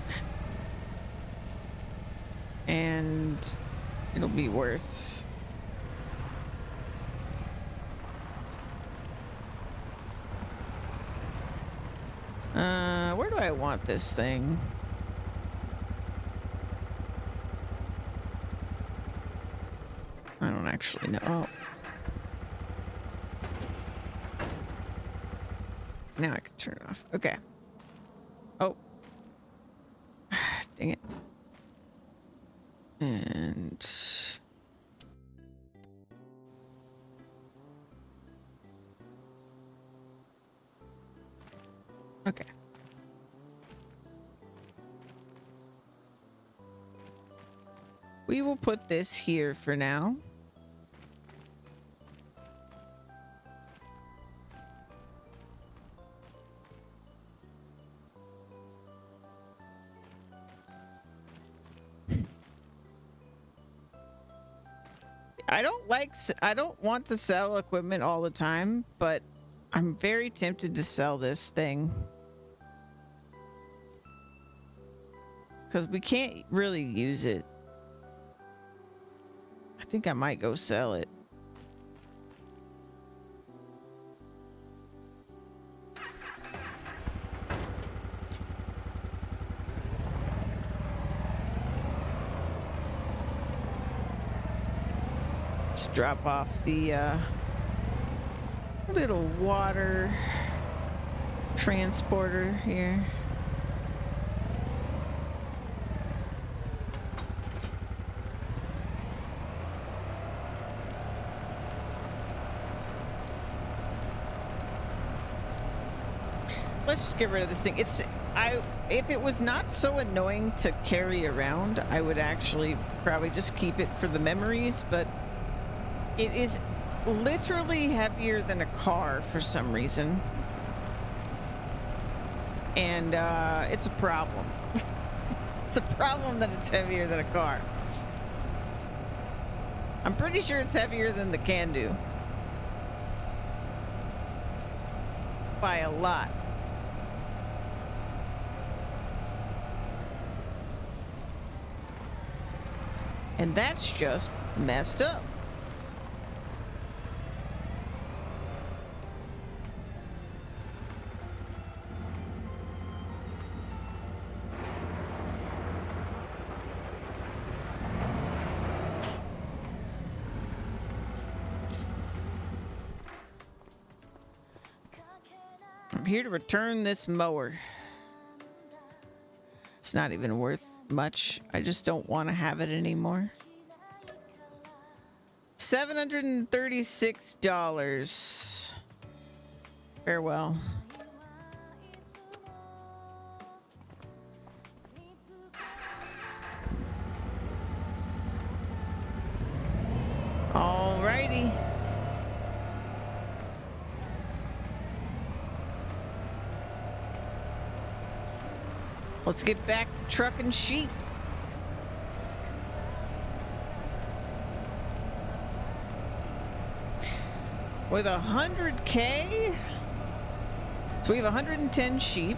And it'll be worth. Where do I want this thing? I don't actually know. Oh. Now I can turn it off. Okay. Oh. Dang it. And okay. We will put this here for now. I don't want to sell equipment all the time, but I'm very tempted to sell this thing. Because we can't really use it. I think I might go sell it. Let's drop off the little water transporter here. Let's just get rid of this thing. If it was not so annoying to carry around, I would actually probably just keep it for the memories, but it is literally heavier than a car for some reason. And it's a problem. It's a problem that it's heavier than a car. I'm pretty sure it's heavier than the Can-Do. By a lot. And that's just messed up. I'm here to return this mower. It's not even worth much. I just don't want to have it anymore. $736. Farewell. Alrighty. Let's get back to trucking sheep. With 100K, so we have 110 sheep.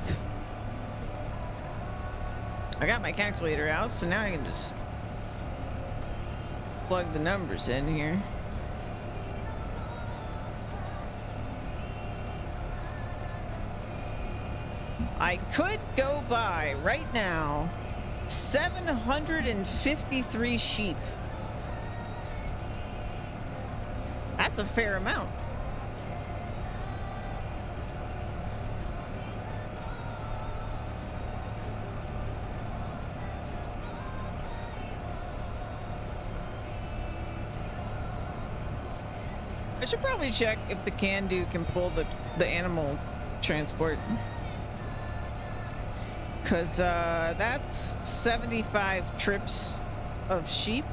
I got my calculator out, so now I can just plug the numbers in here. I could go buy right now 753 sheep. That's a fair amount. I should probably check if the Can-Do can pull the animal transport. Because that's 75 trips of sheep.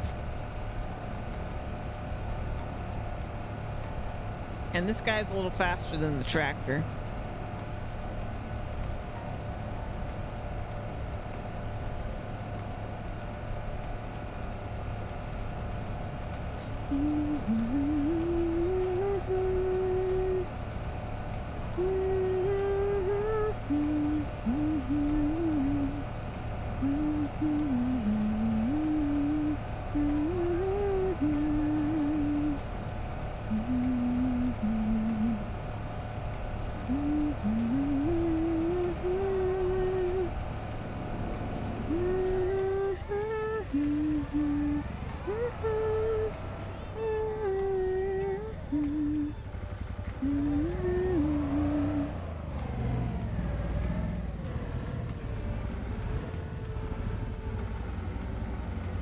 And this guy's a little faster than the tractor.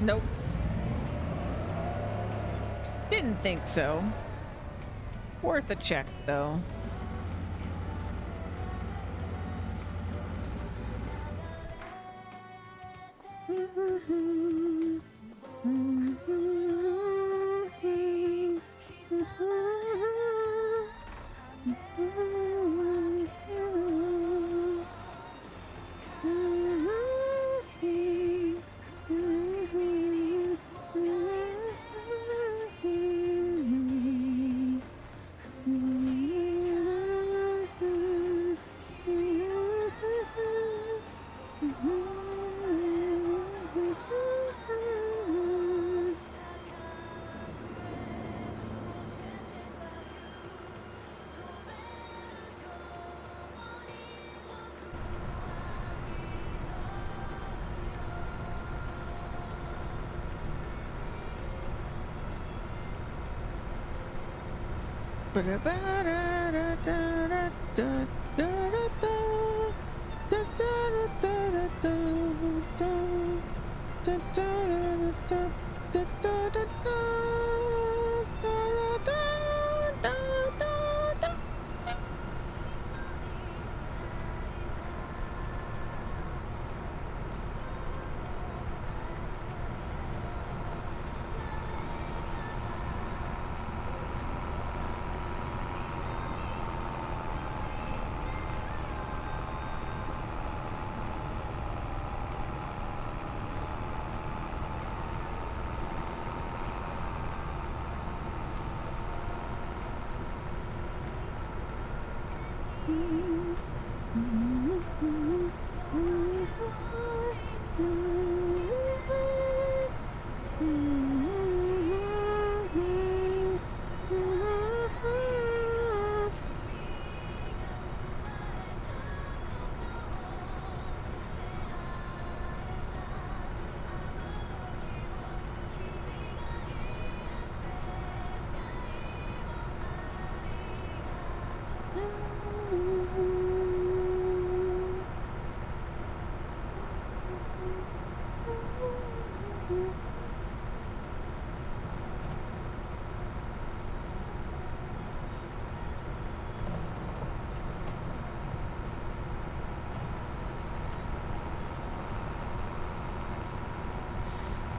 Nope. Didn't think so. Worth a check, though.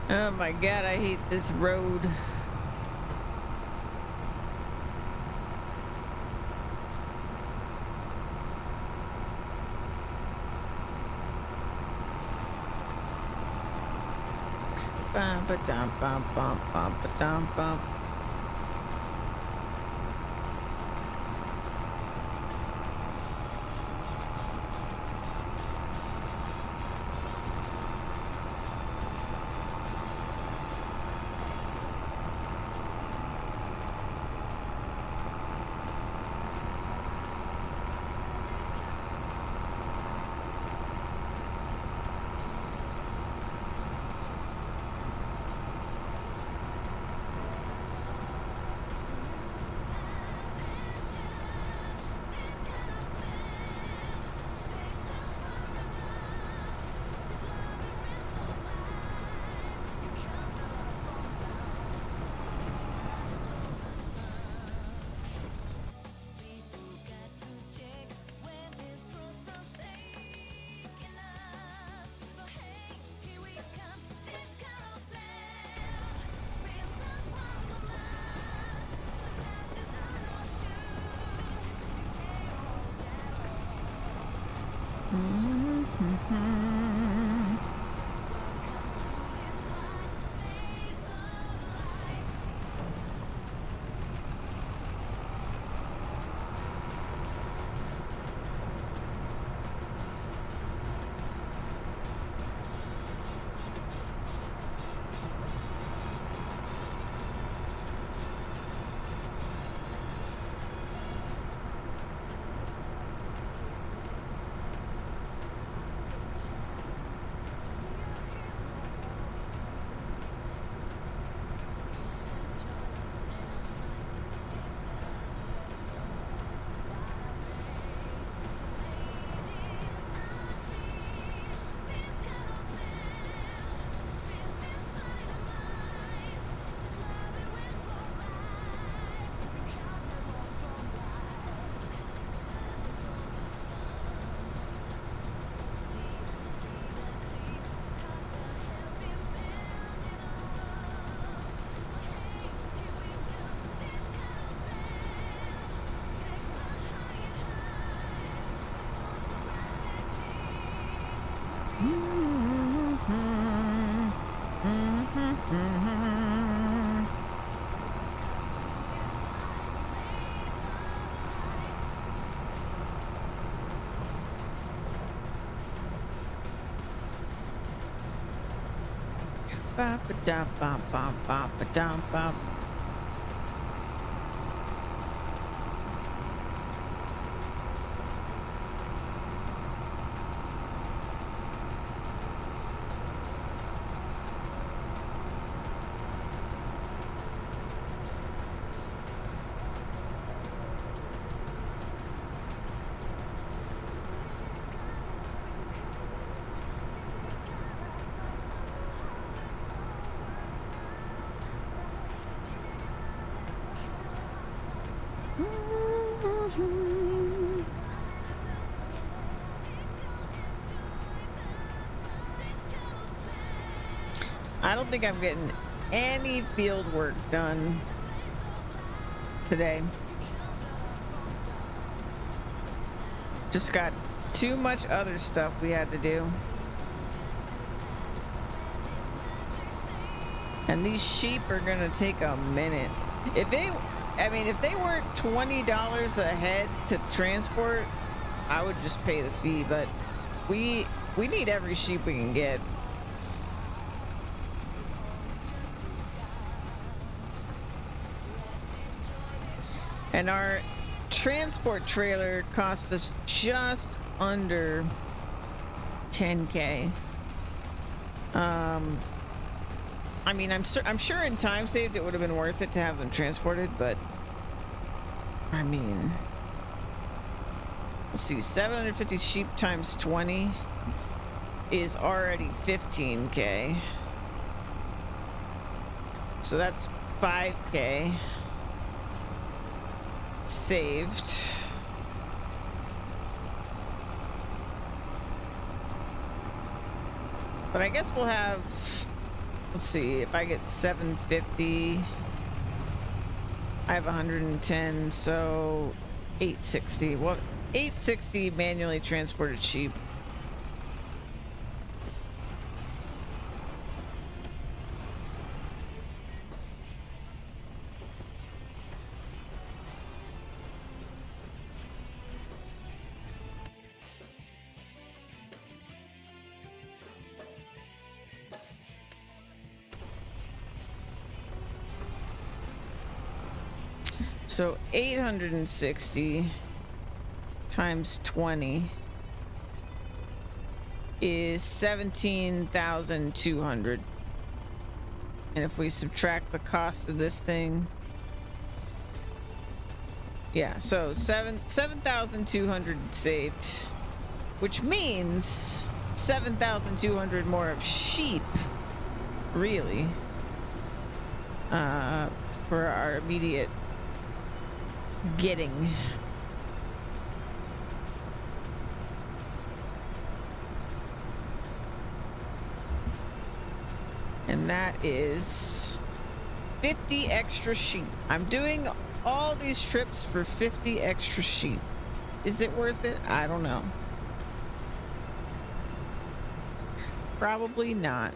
Oh my god, I hate this road. Bum ba dum bum bum bum ba dum bum. Ba ba da ba ba ba ba da ba. I don't think I'm getting any field work done today. Just got too much other stuff we had to do. And these sheep are gonna take a minute. If they weren't $20 a head to transport, I would just pay the fee, but we need every sheep we can get. And our transport trailer cost us just under 10K. I mean, I'm sure in time saved it would have been worth it to have them transported, but I mean, let's see, 750 sheep times 20 is already 15K. So that's 5K saved. But I guess we'll have, let's see, if I get 750, I have 110, so 860. Well, 860 manually transported sheep. So 860 times 20 is 17,200. And if we subtract the cost of this thing, yeah, so 7,200 saved, which means 7,200 more of sheep, really, for our immediate getting. And that is 50 extra sheep. I'm doing all these trips for 50 extra sheep. Is it worth it? I don't know. Probably not.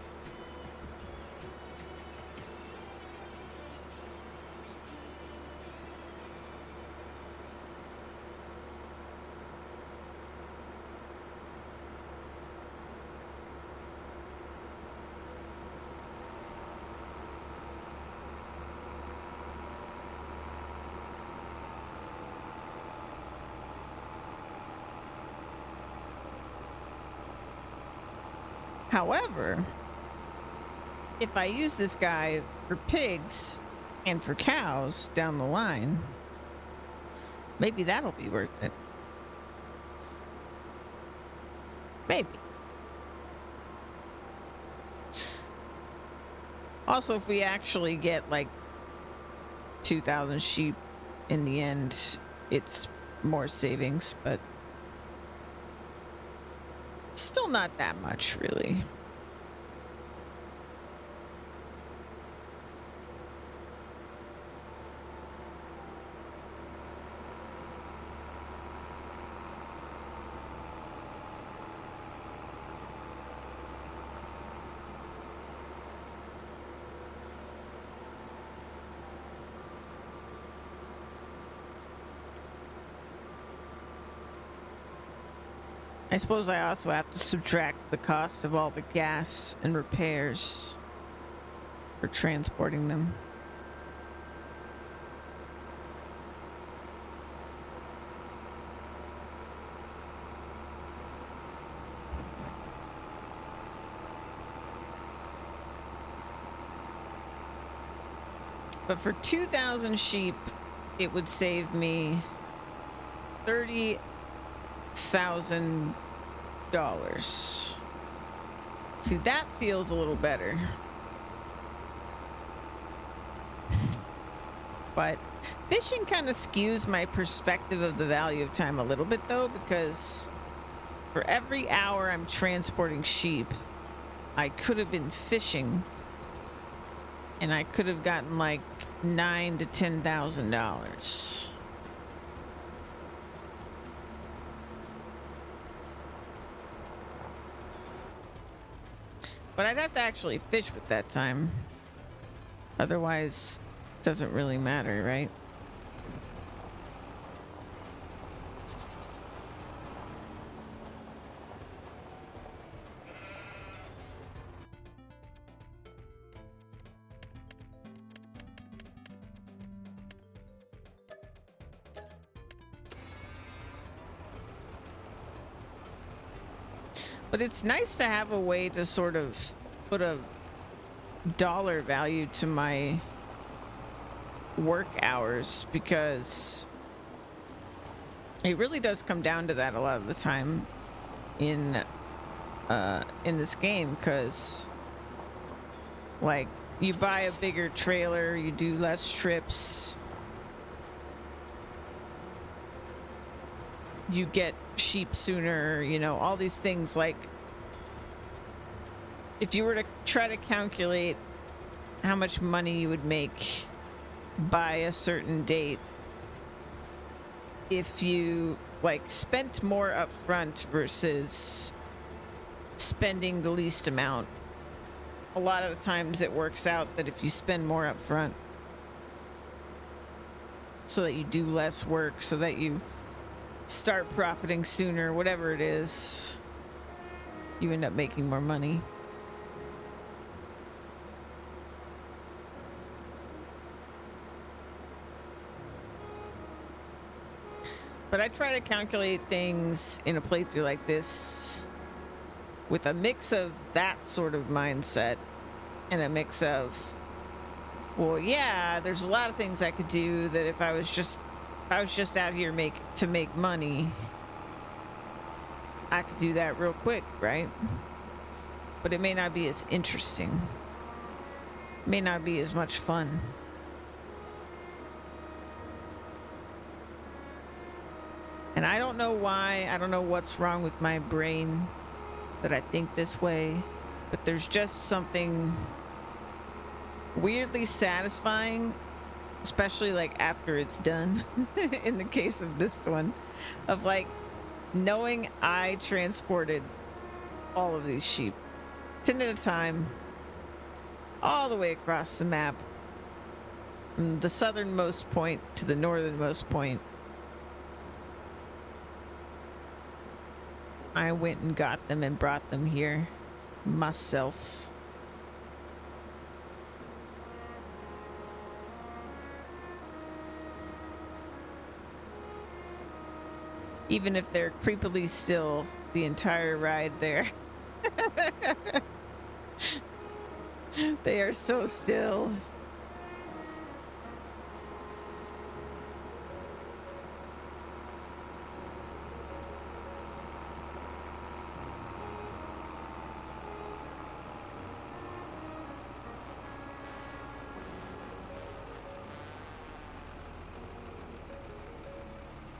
However, if I use this guy for pigs and for cows down the line, maybe that'll be worth it. Maybe. Also, if we actually get like 2,000 sheep in the end, it's more savings, but still not that much, really. I suppose I also have to subtract the cost of all the gas and repairs for transporting them. But for 2,000 sheep, it would save me $30,000. See, that feels a little better. But fishing kind of skews my perspective of the value of time a little bit, though, because for every hour I'm transporting sheep, I could have been fishing, and I could have gotten like $9,000 to $10,000. But I'd have to actually fish with that time. Otherwise, it doesn't really matter, right? But it's nice to have a way to sort of put a dollar value to my work hours, because it really does come down to that a lot of the time in this game, because like you buy a bigger trailer, you do less trips, you get sheep sooner, you know, all these things. Like if you were to try to calculate how much money you would make by a certain date if you like spent more up front versus spending the least amount, a lot of the times it works out that if you spend more up front so that you do less work, so that you start profiting sooner, whatever it is, you end up making more money. But I try to calculate things in a playthrough like this with a mix of that sort of mindset and a mix of, well, yeah, there's a lot of things I could do that if I was just out here to make money, I could do that real quick, right? But it may not be as interesting. It may not be as much fun. And I don't know why, I don't know what's wrong with my brain that I think this way, but there's just something weirdly satisfying, especially like after it's done, in the case of this one, of like knowing I transported all of these sheep 10 at a time all the way across the map, from the southernmost point to the northernmost point. I went and got them and brought them here myself. Even if they're creepily still the entire ride there. They are so still.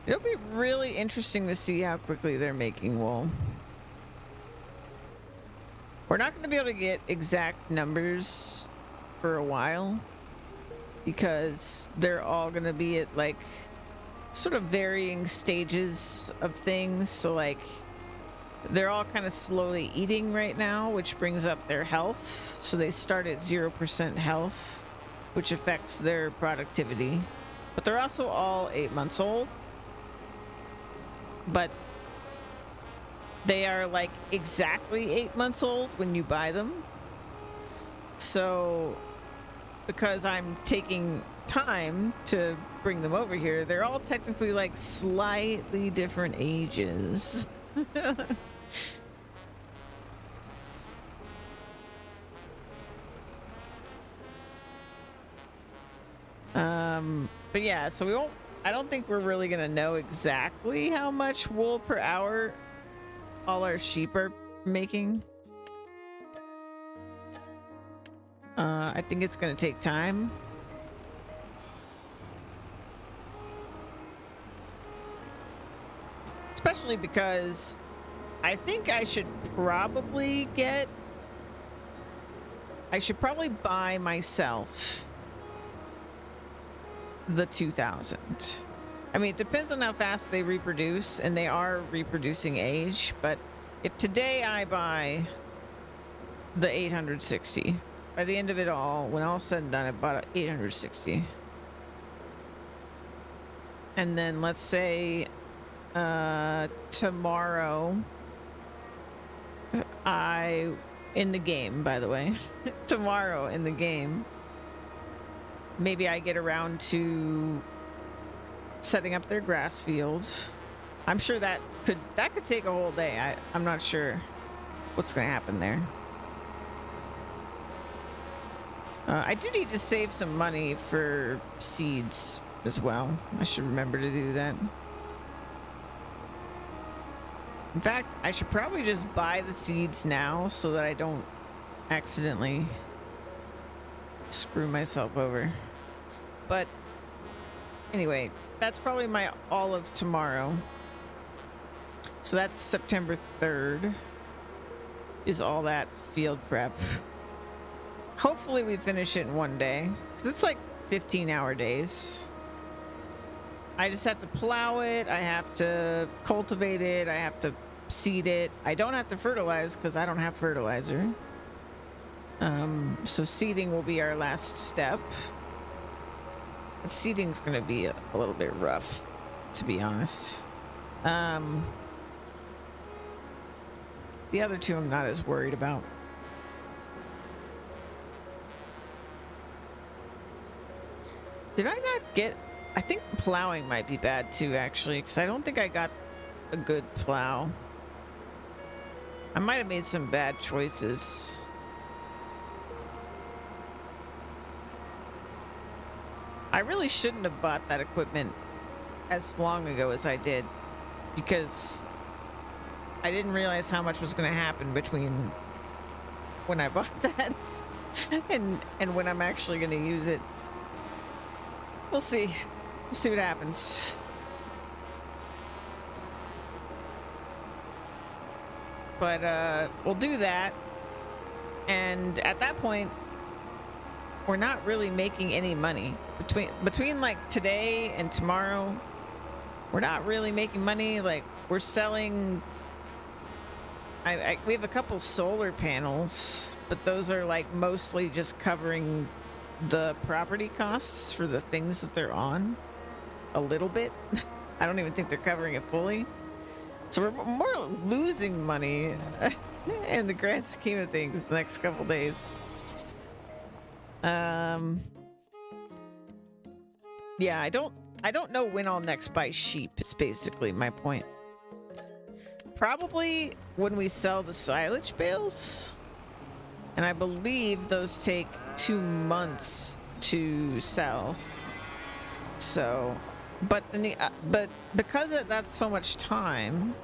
It'll be really interesting to see how quickly they're making wool. We're not going to be able to get exact numbers for a while because they're all going to be at like sort of varying stages of things. So like they're all kind of slowly eating right now, which brings up their health. So they start at 0% health, which affects their productivity. But they're also all 8 months old. But they are like exactly 8 months old when you buy them. So because I'm taking time to bring them over here, they're all technically like slightly different ages. But yeah, so we won't, I don't think we're really gonna know exactly how much wool per hour all our sheep are making. I think it's gonna take time. Especially because I think I should probably buy myself the 2000. I mean, it depends on how fast they reproduce, and they are reproducing age, but if today I buy the 860, by the end of it all, when all's said and done, I bought 860. And then let's say tomorrow, in the game, by the way, tomorrow in the game, maybe I get around to setting up their grass fields. I'm sure that could take a whole day. I'm not sure what's going to happen there. I do need to save some money for seeds as well. I should remember to do that. In fact, I should probably just buy the seeds now so that I don't accidentally screw myself over. But anyway, that's probably my all of tomorrow. So that's September 3rd is all that field prep. Hopefully we finish it in one day, because it's like 15-hour days. I just have to plow it, I have to cultivate it, I have to seed it. I don't have to fertilize because I don't have fertilizer. So seeding will be our last step. But seeding's going to be a little bit rough, to be honest. The other two I'm not as worried about. Did I not get... I think plowing might be bad too, actually, because I don't think I got a good plow. I might have made some bad choices. I really shouldn't have bought that equipment as long ago as I did, because I didn't realize how much was going to happen between when I bought that and when I'm actually going to use it. We'll see. We'll see what happens. But we'll do that, and at that point we're not really making any money between like today and tomorrow. We're not really making money. Like, we're selling, we have a couple solar panels, but those are like mostly just covering the property costs for the things that they're on a little bit. I don't even think they're covering it fully. So we're more losing money in the grand scheme of things the next couple days. Yeah, I don't know when I'll next buy sheep, is basically my point. Probably when we sell the silage bales. And I believe those take 2 months to sell. So, but because that's so much time,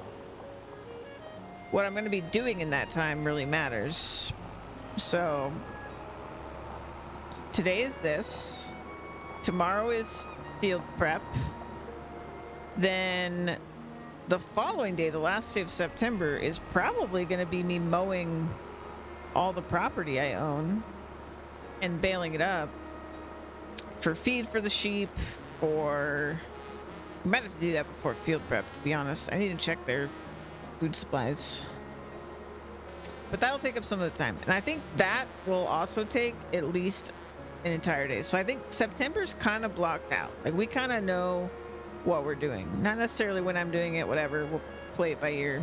what I'm going to be doing in that time really matters. So today is this. Tomorrow is field prep. Then the following day, the last day of September, is probably going to be me mowing all the property I own and baling it up for feed for the sheep, or I might have to do that before field prep, to be honest. I need to check their food supplies. But that'll take up some of the time. And I think that will also take at least an entire day. So I think September's kind of blocked out. Like, we kind of know what we're doing. Not necessarily when I'm doing it, whatever. We'll play it by ear.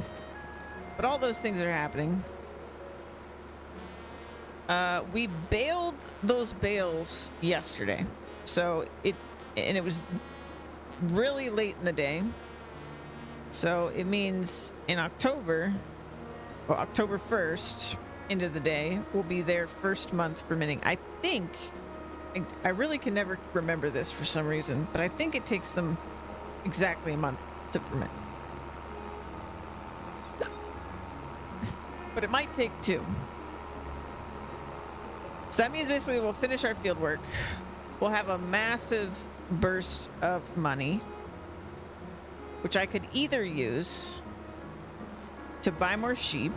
But all those things are happening. We baled those bales yesterday. So it was really late in the day. So it means in October, well, October 1st into the day will be their first month fermenting. I think, I really can never remember this for some reason, but I think it takes them exactly a month to ferment. But it might take 2. So that means basically we'll finish our field work. We'll have a massive burst of money, which I could either use to buy more sheep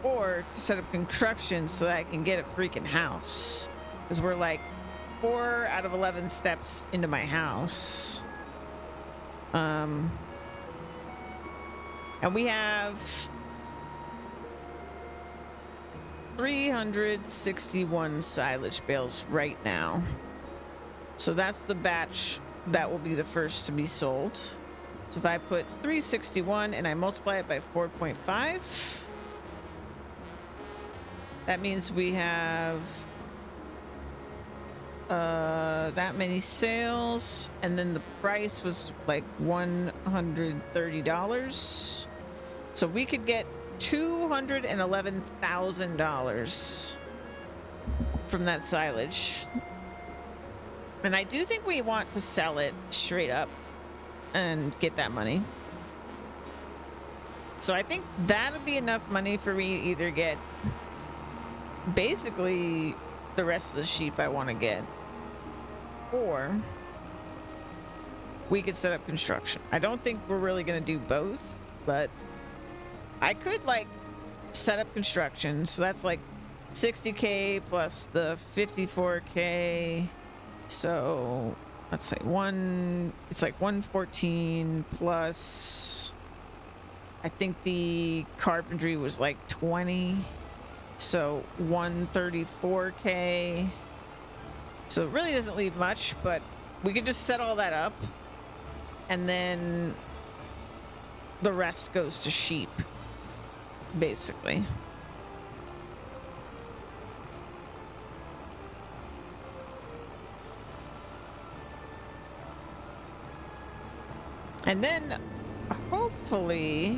or to set up construction so that I can get a freaking house. Because we're like 4 out of 11 steps into my house. And we have 361 silage bales right now. So that's the batch that will be the first to be sold. So if I put 361 and I multiply it by 4.5, that means we have that many sales, and then the price was like $130. So we could get $211,000 from that silage. And I do think we want to sell it straight up and get that money. So I think that'll be enough money for me to either get basically the rest of the sheep I want to get, or we could set up construction. I don't think we're really going to do both, but I could like set up construction. So that's like 60K plus the 54K. So let's say it's like 114 plus, I think the carpentry was like 20. So 134K. So it really doesn't leave much, but we could just set all that up and then the rest goes to sheep, basically. And then hopefully,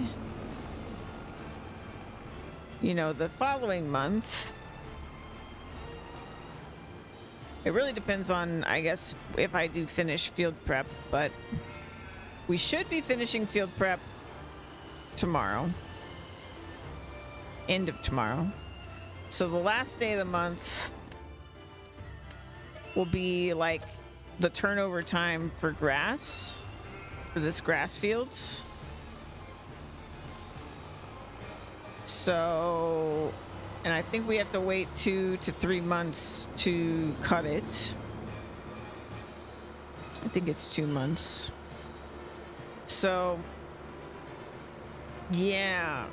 you know, the following month, it really depends on, I guess, if I do finish field prep, but we should be finishing field prep tomorrow. End of tomorrow. So the last day of the month will be like the turnover time for grass, for this grass fields. So, and I think we have to wait 2 to 3 months to cut it. I think it's 2 months. So, yeah.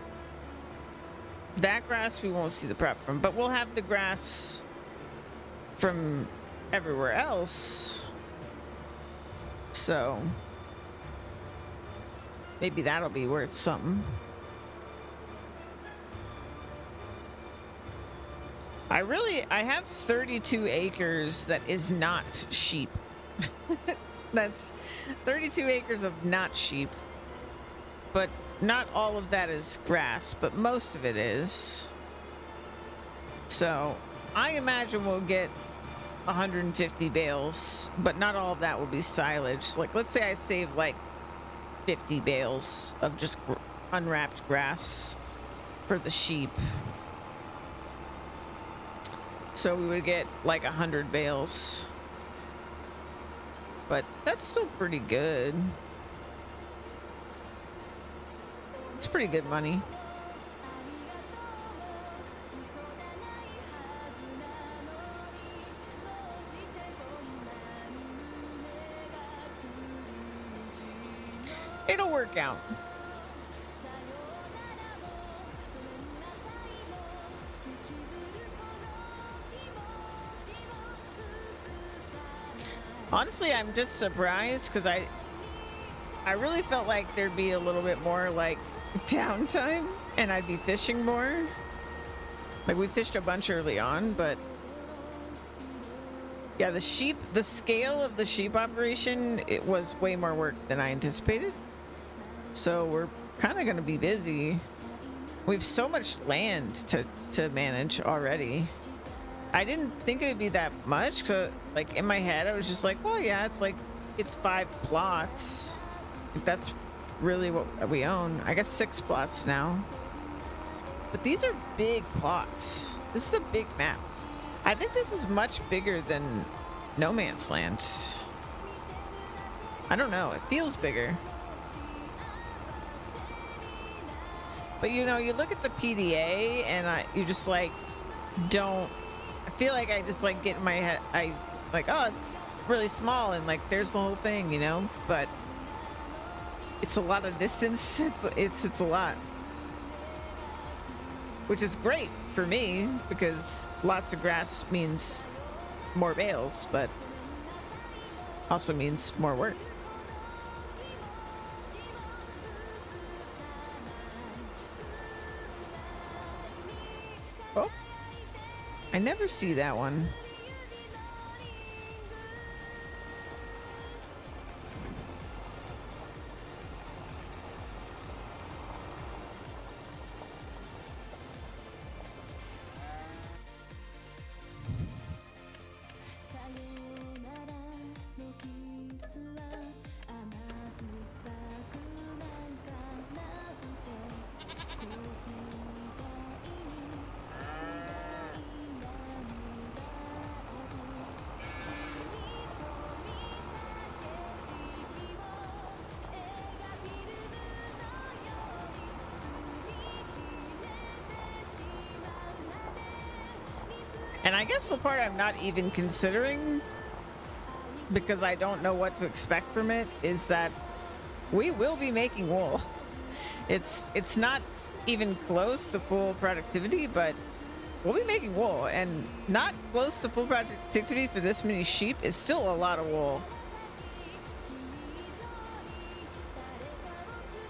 That grass we won't see the prep from, but we'll have the grass from everywhere else. So, maybe that'll be worth something. I have 32 acres that is not sheep. That's 32 acres of not sheep. But not all of that is grass, but most of it is. So I imagine we'll get 150 bales, but not all of that will be silage. Like, let's say I save like 50 bales of just unwrapped grass for the sheep. So we would get like 100 bales. But that's still pretty good. It's pretty good money. It'll work out. Honestly, I'm just surprised because I really felt like there'd be a little bit more like downtime and I'd be fishing more. Like we fished a bunch early on, but yeah, the scale of the sheep operation, it was way more work than I anticipated. So we're kind of going to be busy. We have so much land to manage already. I didn't think it would be that much. So like in my head, I was just like, well, yeah, it's 5 plots. That's really what we own. I guess 6 plots now. But these are big plots. This is a big map. I think this is much bigger than No Man's Land. I don't know. It feels bigger. But you know, you look at the PDA and you just like don't. I feel like I just like get in my head. I like, oh, it's really small and like there's the whole thing, you know. But it's a lot of distance. It's a lot, which is great for me because lots of grass means more bales, but also means more work. Oh, I never see that one. And I guess the part I'm not even considering, because I don't know what to expect from it, is that we will be making wool. It's not even close to full productivity, but we'll be making wool, and not close to full productivity for this many sheep is still a lot of wool.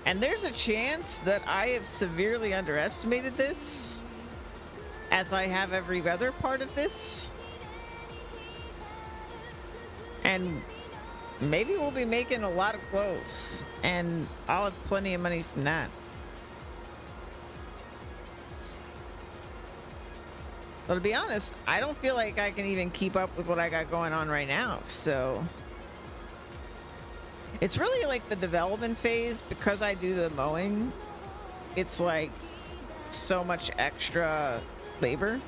And there's a chance that I have severely underestimated this, as I have every other part of this. And maybe we'll be making a lot of clothes, and I'll have plenty of money from that. But to be honest, I don't feel like I can even keep up with what I got going on right now, so it's really like the development phase. Because I do the mowing, it's like so much extra labor.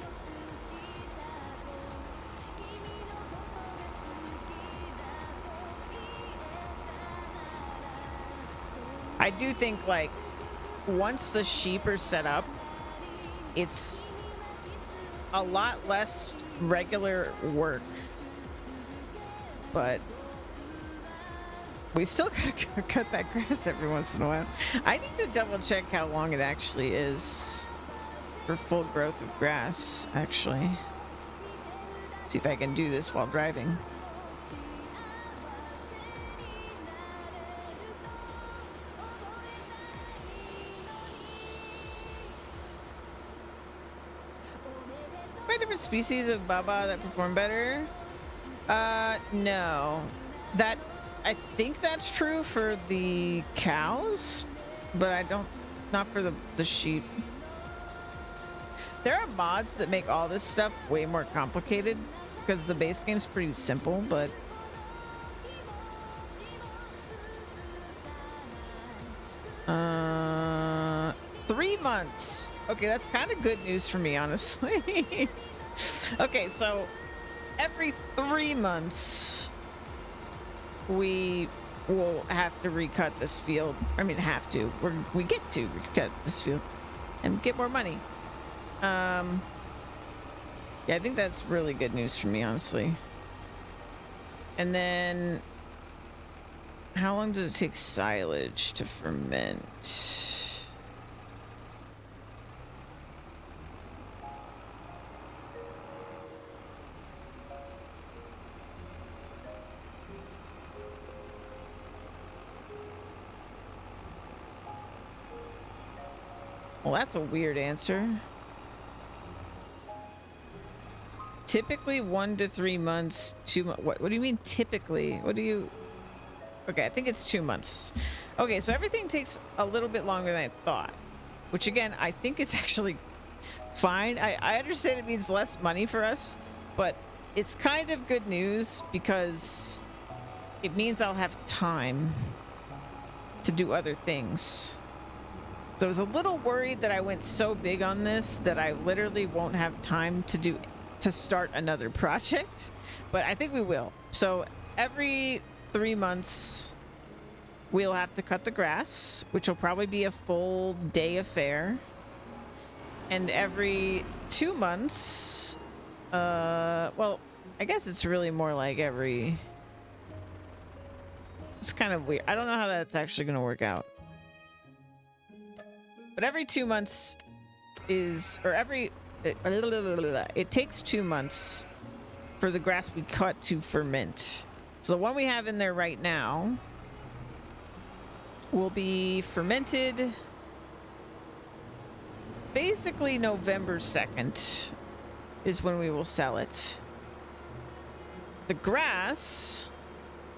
I do think like once the sheep are set up, it's a lot less regular work, but we still gotta cut that grass every once in a while. I need to double check how long it actually is for full growth of grass, actually. See if I can do this while driving. By different species of baba that perform better? No. That, I think that's true for the cows, but I don't, not for the sheep. There are mods that make all this stuff way more complicated because the base game's pretty simple, but uh, 3 months. Okay, that's kind of good news for me, honestly. Okay, so every 3 months we will have to recut this field. I mean, we get to recut this field and get more money. Yeah, I think that's really good news for me, honestly. And then how long does it take silage to ferment? Well, that's a weird answer. Typically 1 to 3 months, 2 months. What do you mean typically? What do you... Okay, I think it's 2 months. Okay, so everything takes a little bit longer than I thought, which again, I think is actually fine. I understand it means less money for us, but it's kind of good news because it means I'll have time to do other things. So I was a little worried that I went so big on this that I literally won't have time to start another project, but I think we will. So every 3 months we'll have to cut the grass, which will probably be a full day affair. And every 2 months, well, I guess it's really more like every... It's kind of weird. I don't know how that's actually going to work out. But every 2 months is, or every, it takes 2 months for the grass we cut to ferment. So the one we have in there right now will be fermented basically November 2nd is when we will sell it. The grass,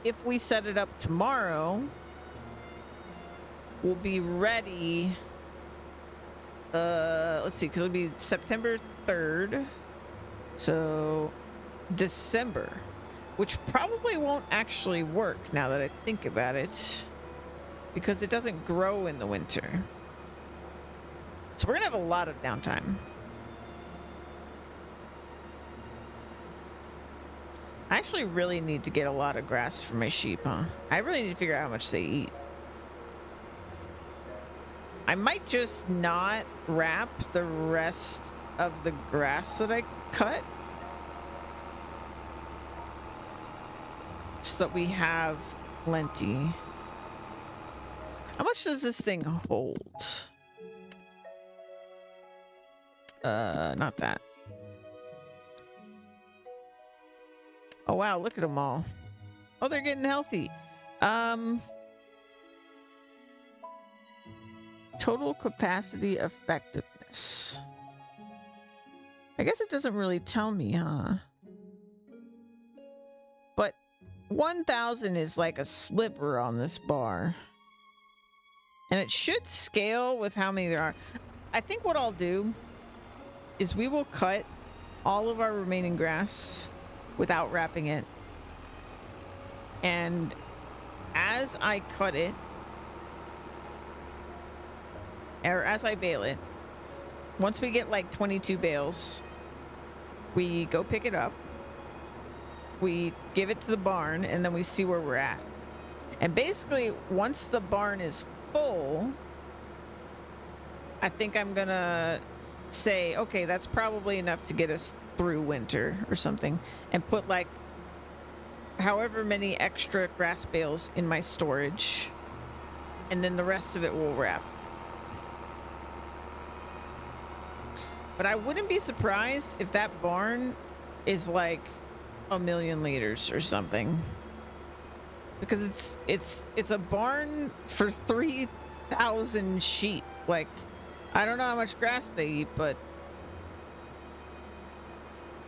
if we set it up tomorrow, will be ready. Let's see, because it'll be September 3rd. So December, which probably won't actually work now that I think about it, because it doesn't grow in the winter. So we're gonna have a lot of downtime. I actually really need to get a lot of grass for my sheep, huh? I really need to figure out how much they eat. I might just not wrap the rest of the grass that I cut, so that we have plenty. How much does this thing hold? Not that. Oh wow, look at them all. Oh, they're getting healthy. Total capacity effectiveness. I guess it doesn't really tell me, huh? But 1,000 is like a sliver on this bar. And it should scale with how many there are. I think what I'll do is we will cut all of our remaining grass without wrapping it. And as I cut it, or as I bale it, once we get like 22 bales, we go pick it up, we give it to the barn, and then we see where we're at. And basically, once the barn is full, I think I'm gonna say, okay, that's probably enough to get us through winter or something, and put like however many extra grass bales in my storage, and then the rest of it will wrap. But I wouldn't be surprised if that barn is like 1,000,000 liters or something, because it's a barn for 3,000 sheep. Like, I don't know how much grass they eat, but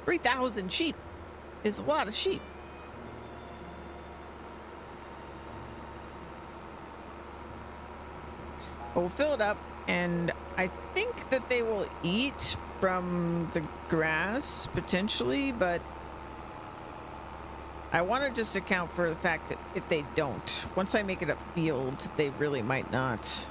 3,000 sheep is a lot of sheep. But we'll fill it up, and I think that they will eat from the grass potentially, but I want to just account for the fact that if they don't, once I make it a field, they really might not.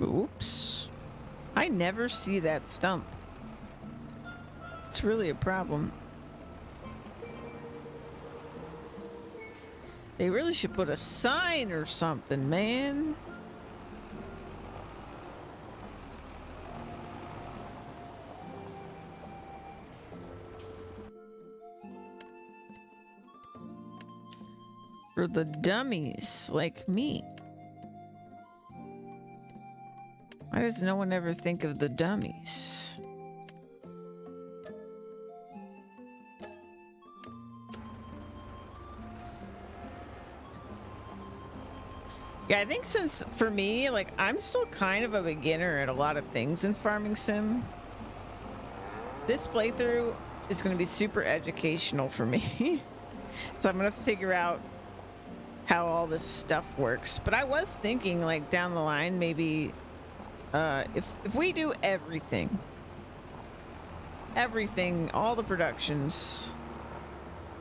Oops. I never see that stump. It's really a problem. They really should put a sign or something, man. For the dummies like me. Why does no one ever think of the dummies? Yeah, I think since, for me, like, I'm still kind of a beginner at a lot of things in Farming Sim. This playthrough is going to be super educational for me. So I'm going to figure out how all this stuff works. But I was thinking, like, down the line, maybe if we do everything, all the productions,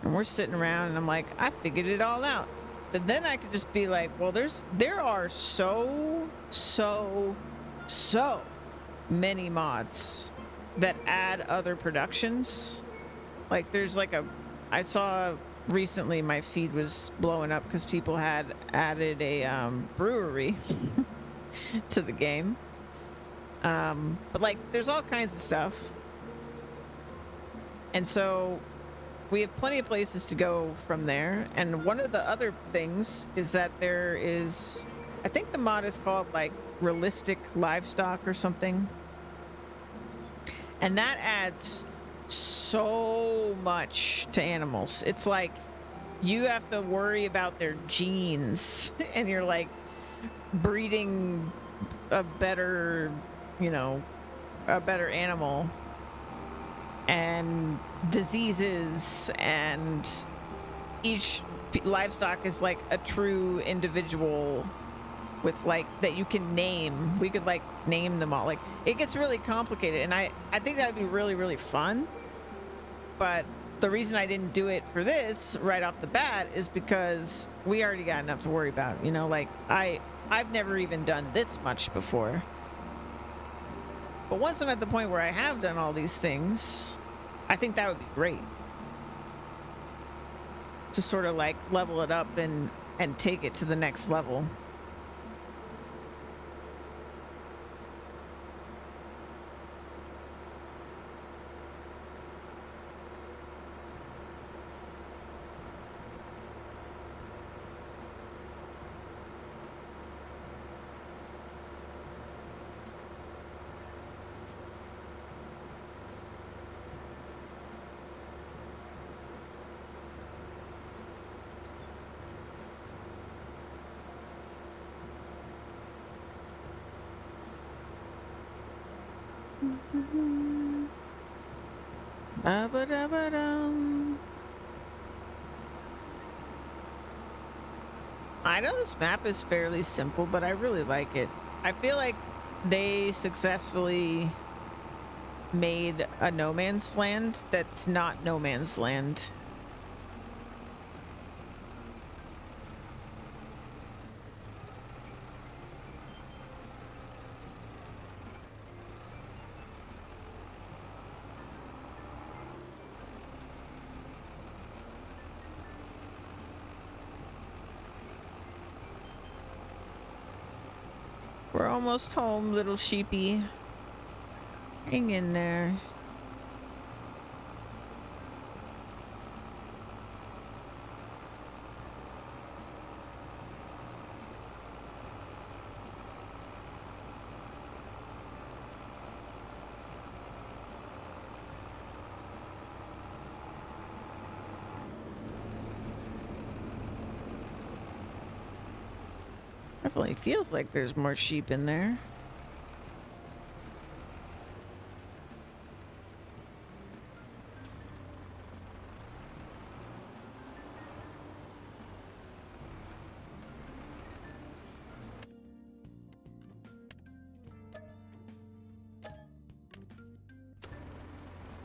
and we're sitting around and I'm like, I figured it all out. But then I could just be like, well, there are so many mods that add other productions. Like there's like I saw recently my feed was blowing up because people had added a brewery to the game. But like there's all kinds of stuff. And so we have plenty of places to go from there. And one of the other things is that there is, I think the mod is called like realistic livestock or something. And that adds so much to animals. It's like you have to worry about their genes and you're like breeding a better, a better animal. And diseases, and each livestock is like a true individual with like that you can name. We could like name them all. Like it gets really complicated, and I think that'd be really, really fun. But the reason I didn't do it for this right off the bat is because we already got enough to worry about. Like I've never even done this much before. But once I'm at the point where I have done all these things, I think that would be great. To sort of like level it up and take it to the next level. I know this map is fairly simple, but I really like it. I feel like they successfully made a no man's land that's not no man's land. We're almost home, little sheepy. Hang in there. Definitely feels like there's more sheep in there.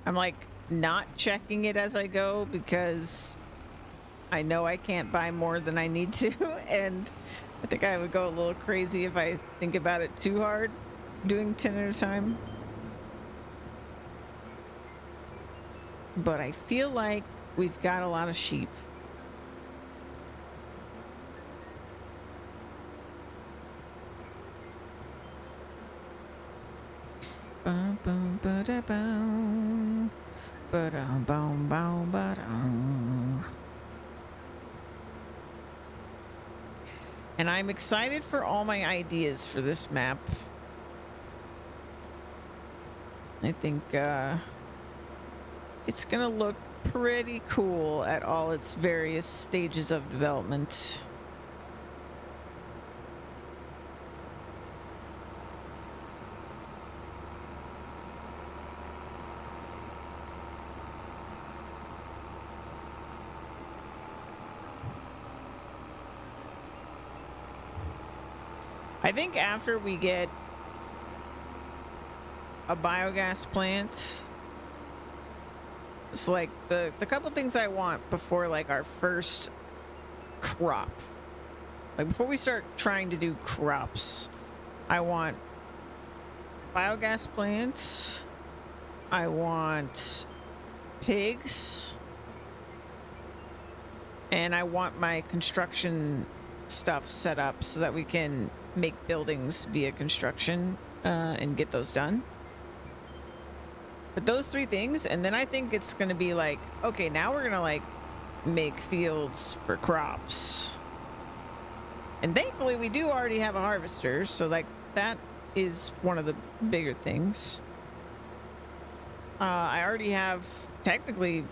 I'm like not checking it as I go because I know I can't buy more than I need to, and I think I would go a little crazy if I think about it too hard, doing 10 at a time. But I feel like we've got a lot of sheep. Bum, bum, ba-da, bum. Ba-dum, bum, bum, ba-dum. And I'm excited for all my ideas for this map. I think it's gonna look pretty cool at all its various stages of development. I think after we get a biogas plant, it's like the couple things I want before like our first crop, like before we start trying to do crops, I want biogas plants, I want pigs, and I want my construction stuff set up so that we can make buildings via construction and get those done. But those three things, and then I think it's going to be like, okay, now we're going to like make fields for crops. And thankfully we do already have a harvester, so like that is one of the bigger things. I already have technically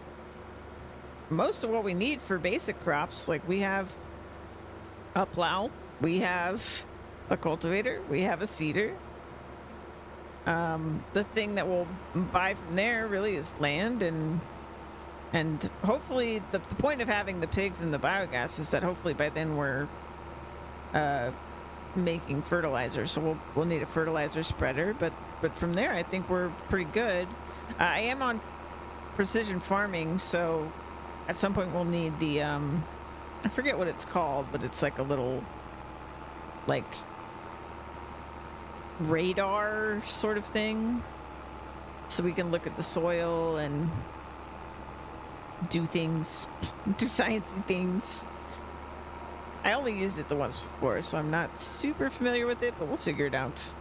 most of what we need for basic crops. Like we have a plow, we have a cultivator, we have a seeder. The thing that we'll buy from there really is land, and hopefully the point of having the pigs and the biogas is that hopefully by then we're making fertilizer, so we'll need a fertilizer spreader, but from there I think we're pretty good. I am on precision farming, so at some point we'll need the I forget what it's called, but it's like a little like radar sort of thing, so we can look at the soil and do things, do sciencey things. I only used it the once before, so I'm not super familiar with it, but we'll figure it out.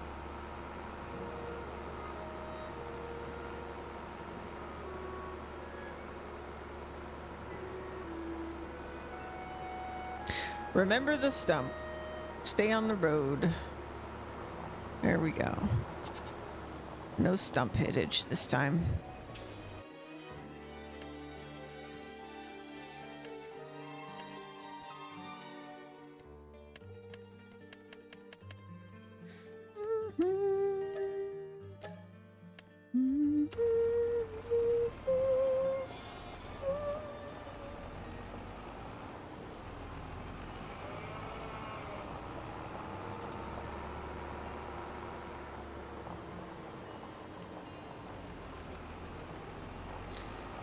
Remember the stump. Stay on the road. There we go. No stump hittage this time.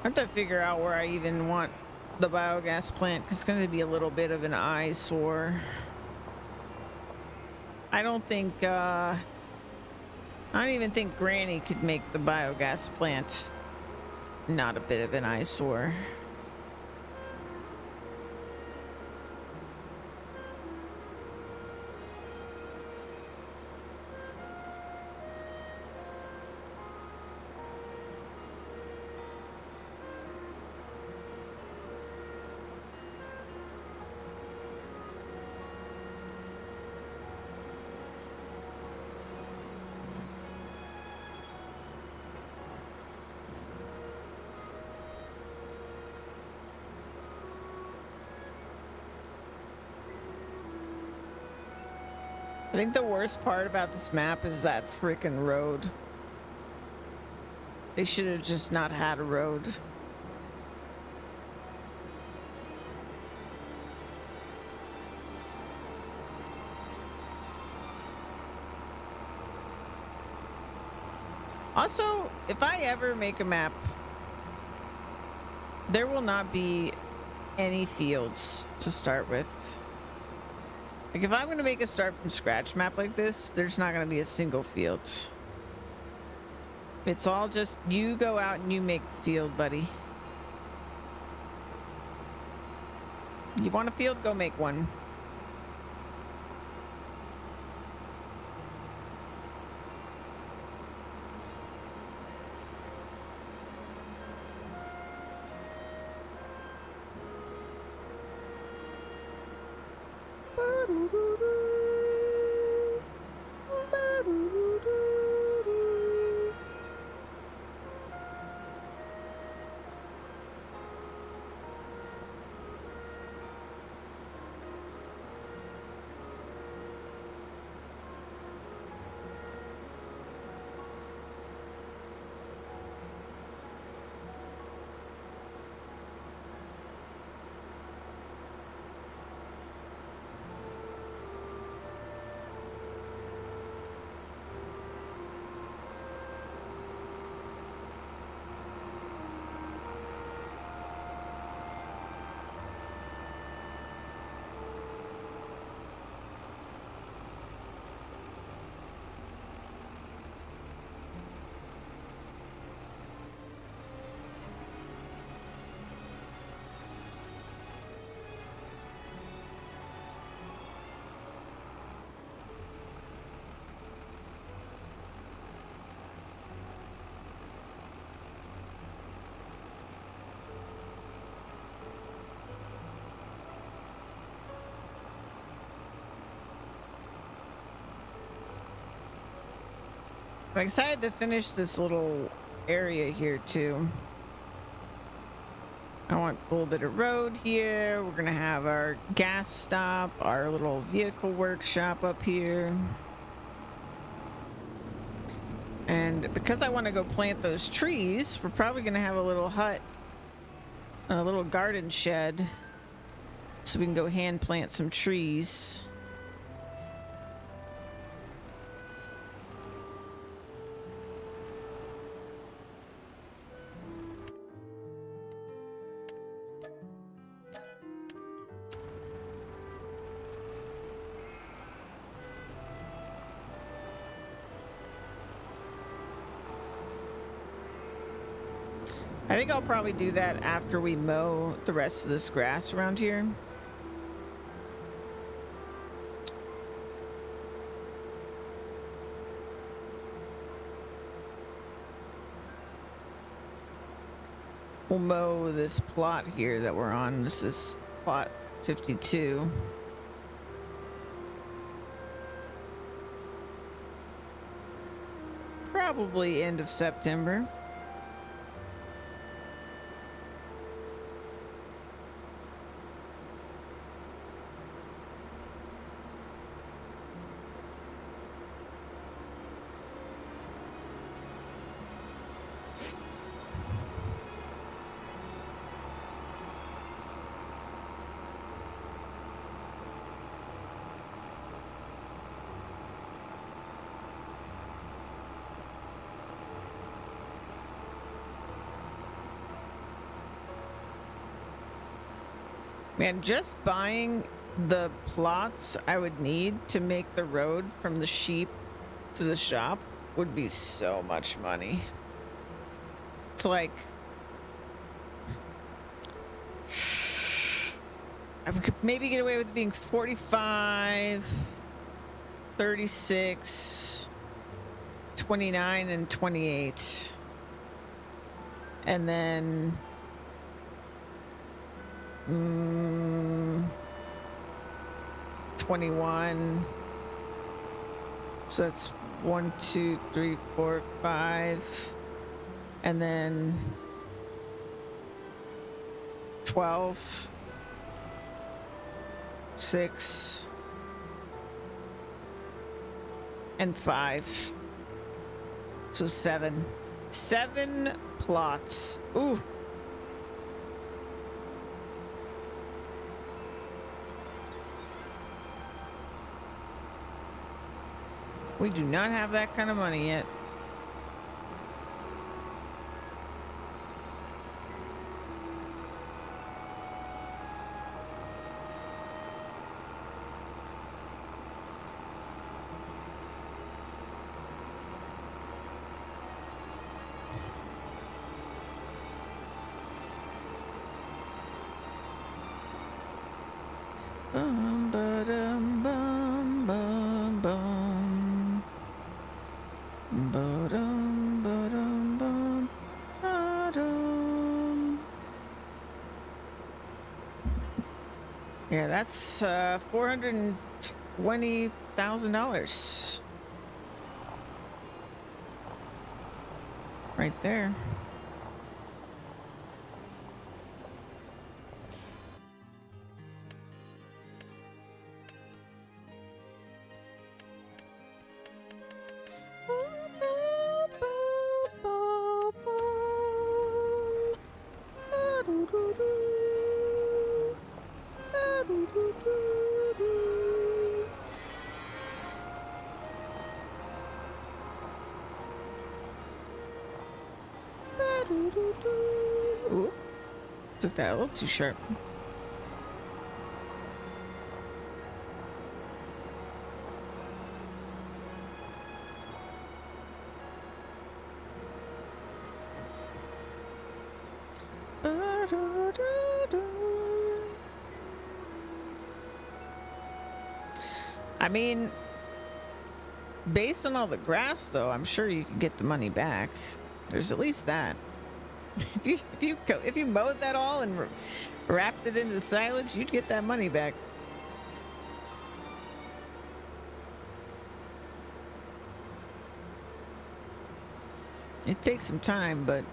I have to figure out where I even want the biogas plant, because it's going to be a little bit of an eyesore. I don't even think Granny could make the biogas plant not a bit of an eyesore. I think the worst part about this map is that frickin' road. They should have just not had a road. Also, if I ever make a map, there will not be any fields to start with. Like, if I'm going to make a start from scratch map like this, there's not going to be a single field. It's all just you go out and you make the field, buddy. You want a field? Go make one. I'm excited to finish this little area here too. I want a little bit of road here. We're gonna have our gas stop, our little vehicle workshop up here. And because I want to go plant those trees, we're probably gonna have a little hut, a little garden shed, so we can go hand plant some trees. I think I'll probably do that after we mow the rest of this grass around here. We'll mow this plot here that we're on. This is plot 52. Probably end of September. Man, just buying the plots I would need to make the road from the sheep to the shop would be so much money. It's like I could maybe get away with it being 45, 36, 29, and 28. And then 21. So that's 1, 2, 3, 4, 5. And then 12. 6. And 5. So 7. 7 plots. Ooh. We do not have that kind of money yet. Bum, ba-dum, bum, bum, bum. Ba-dum, ba-dum, bum, ba-dum. Yeah, that's 420 $20,000 right there. Ooh, took that a little too sharp. I mean, based on all the grass, though, I'm sure you can get the money back. There's at least that. If you mowed that all and wrapped it into silage, you'd get that money back. It takes some time, but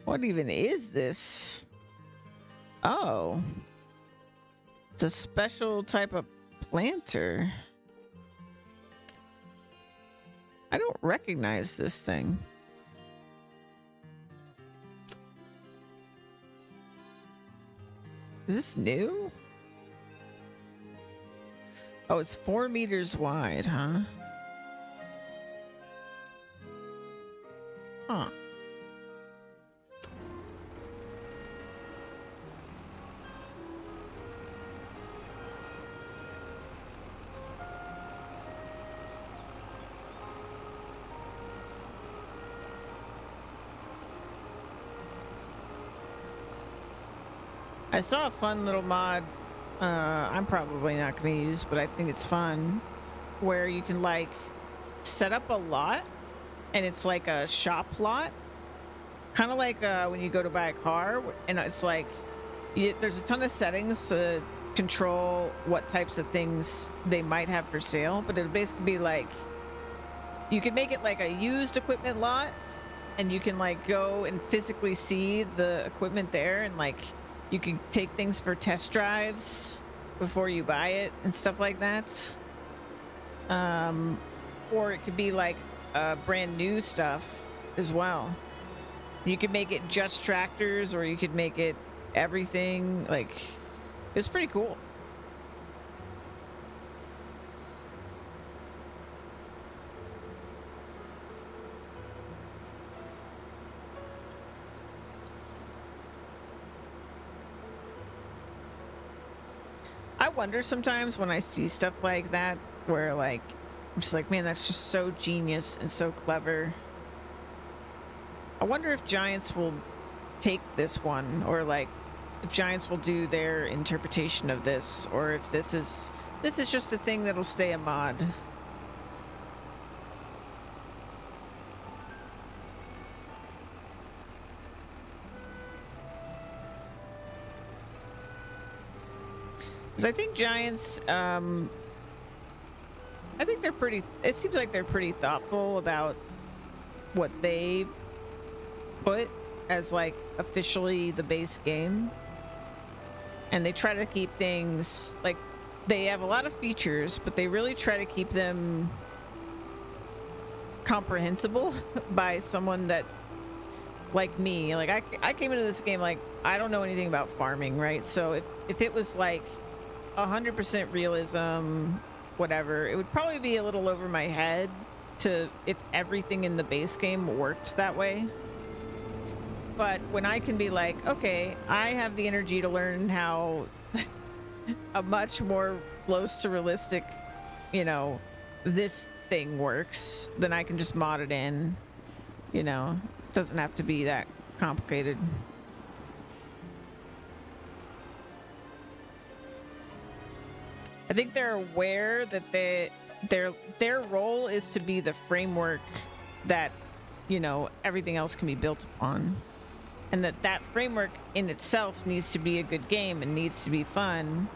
what even is this? Oh, it's a special type of planter. I don't recognize this thing. Is this new? Oh, it's 4 meters wide, huh? Huh. I saw a fun little mod, I'm probably not going to use, but I think it's fun, where you can like set up a lot and it's like a shop lot, kind of like when you go to buy a car, and it's like there's a ton of settings to control what types of things they might have for sale, but it'll basically be like you can make it like a used equipment lot, and you can like go and physically see the equipment there, and like you can take things for test drives before you buy it and stuff like that. Or it could be like brand new stuff as well. You could make it just tractors, or you could make it everything. Like, it's pretty cool. I wonder sometimes when I see stuff like that, where like I'm just like, man, that's just so genius and so clever. I wonder if Giants will take this one, or like if Giants will do their interpretation of this, or if this is just a thing that'll stay a mod. Because I think Giants, I think they're pretty, it seems like they're pretty thoughtful about what they put as like officially the base game. And they try to keep things, like, they have a lot of features, but they really try to keep them comprehensible by someone that, like me. Like, I came into this game like, I don't know anything about farming, right? So if it was like 100% realism, whatever, it would probably be a little over my head to if everything in the base game worked that way. But when I can be like, okay, I have the energy to learn how a much more close to realistic, you know, this thing works, then I can just mod it in, you know. It doesn't have to be that complicated. I think they're aware that their role is to be the framework that, you know, everything else can be built upon. and that framework in itself needs to be a good game and needs to be fun,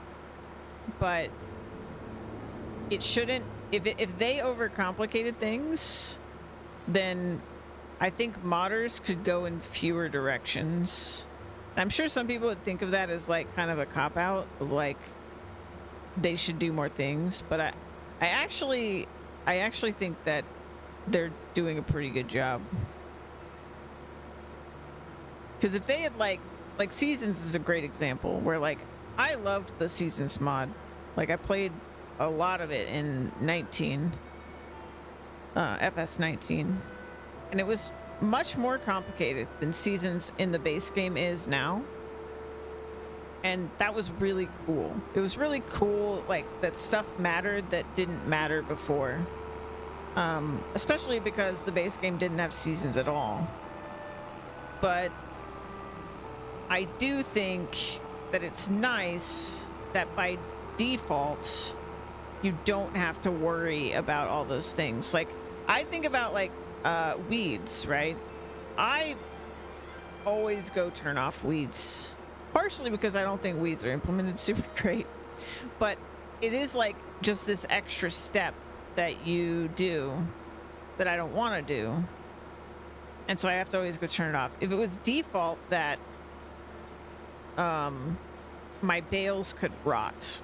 but it shouldn't. If they overcomplicated things, then I think modders could go in fewer directions. I'm sure some people would think of that as like kind of a cop-out, like they should do more things, but I actually think that they're doing a pretty good job. Because if they had like Seasons is a great example where like I loved the Seasons mod. Like I played a lot of it in 19 FS19, and it was much more complicated than Seasons in the base game is now, and that was really cool. It was really cool, like that stuff mattered that didn't matter before, especially because the base game didn't have Seasons at all. But I do think that it's nice that by default you don't have to worry about all those things. Like I think about like weeds, right? I always go turn off weeds, partially because I don't think weeds are implemented super great, but it is like just this extra step that you do that I don't want to do, and so I have to always go turn it off. If it was default that my bales could rot,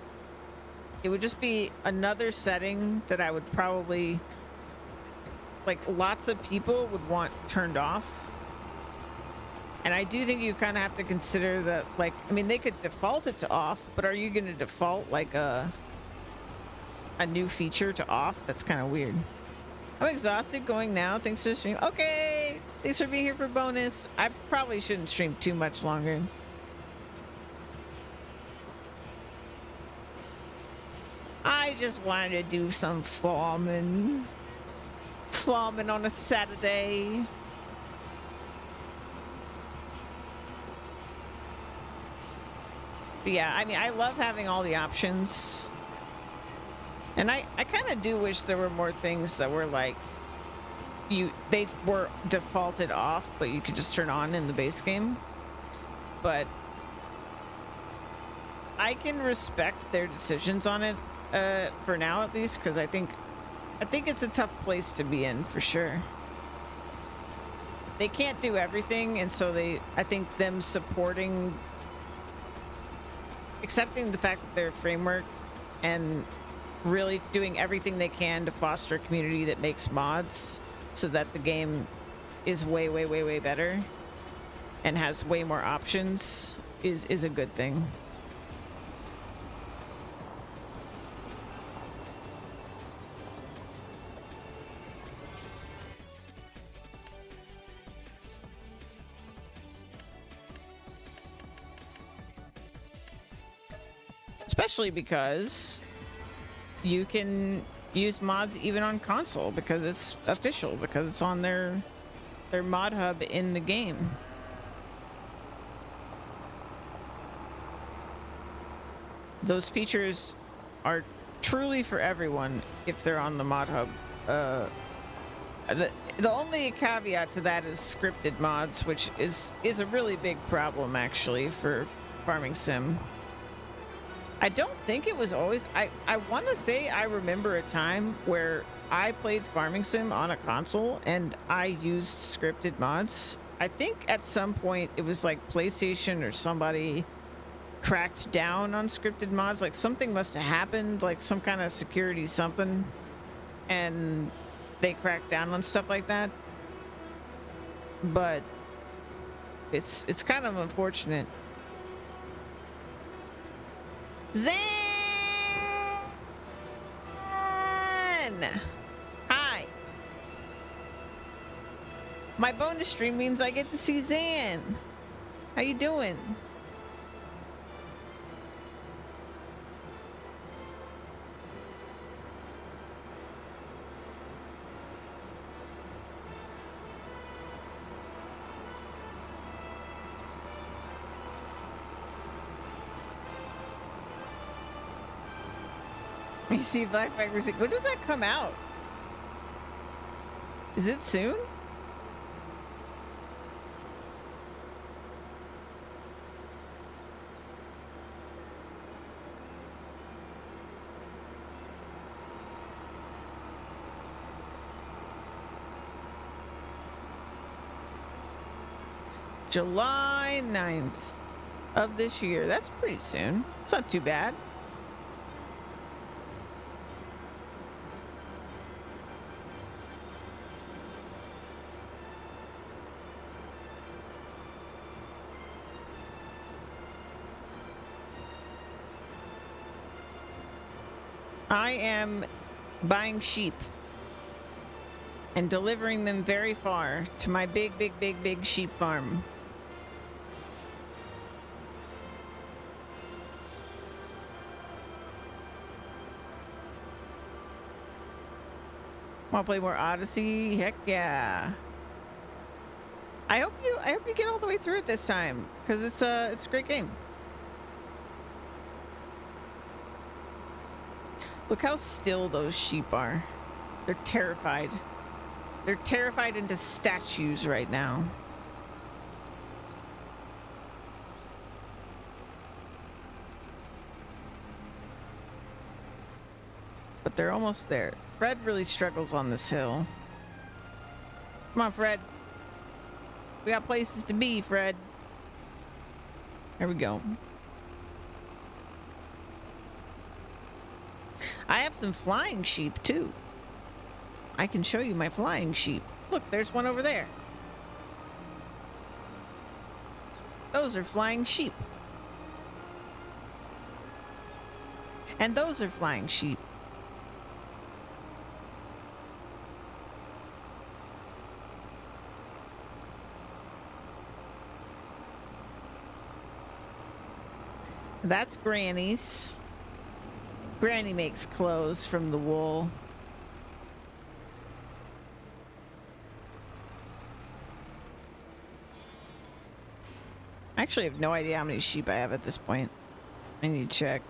it would just be another setting that I would probably, like, lots of people would want turned off. And I do think you kind of have to consider that, like, I mean, they could default it to off, but are you going to default like a new feature to off? That's kind of weird. I'm exhausted going now. Thanks for the stream. Okay, thanks for being here for bonus. I probably shouldn't stream too much longer. I just wanted to do some farming on a Saturday. But yeah, I mean, I love having all the options, and I kind of do wish there were more things that were like they were defaulted off, but you could just turn on in the base game. But I can respect their decisions on it. For now, at least, because I think it's a tough place to be in for sure. They can't do everything, and so I think them accepting the fact that their framework and really doing everything they can to foster a community that makes mods so that the game is way, way, way, way better and has way more options is a good thing. Especially because you can use mods even on console because it's official, because it's on their mod hub in the game. Those features are truly for everyone if they're on the mod hub. The only caveat to that is scripted mods, which is a really big problem actually for Farming Sim. I don't think it was always... I want to say I remember a time where I played Farming Sim on a console and I used scripted mods. I think at some point it was like PlayStation or somebody cracked down on scripted mods. Like something must have happened, like some kind of security something, and they cracked down on stuff like that. But it's kind of unfortunate. Zan! Hi. My bonus stream means I get to see Zan. How you doing? You see Black Flag Music. When does that come out? Is it soon? July 9th of this year. That's pretty soon. It's not too bad. I am buying sheep and delivering them very far to my big sheep farm. Want to play more Odyssey? Heck yeah! I hope you get all the way through it this time, because it's a great game. Look how still those sheep are. They're terrified. They're terrified into statues right now. But they're almost there. Fred really struggles on this hill. Come on, Fred. We got places to be, Fred. There we go. I have some flying sheep, too. I can show you my flying sheep. Look, there's one over there. Those are flying sheep. And those are flying sheep. That's Granny's. Granny makes clothes from the wool. I actually have no idea how many sheep I have at this point. I need to check.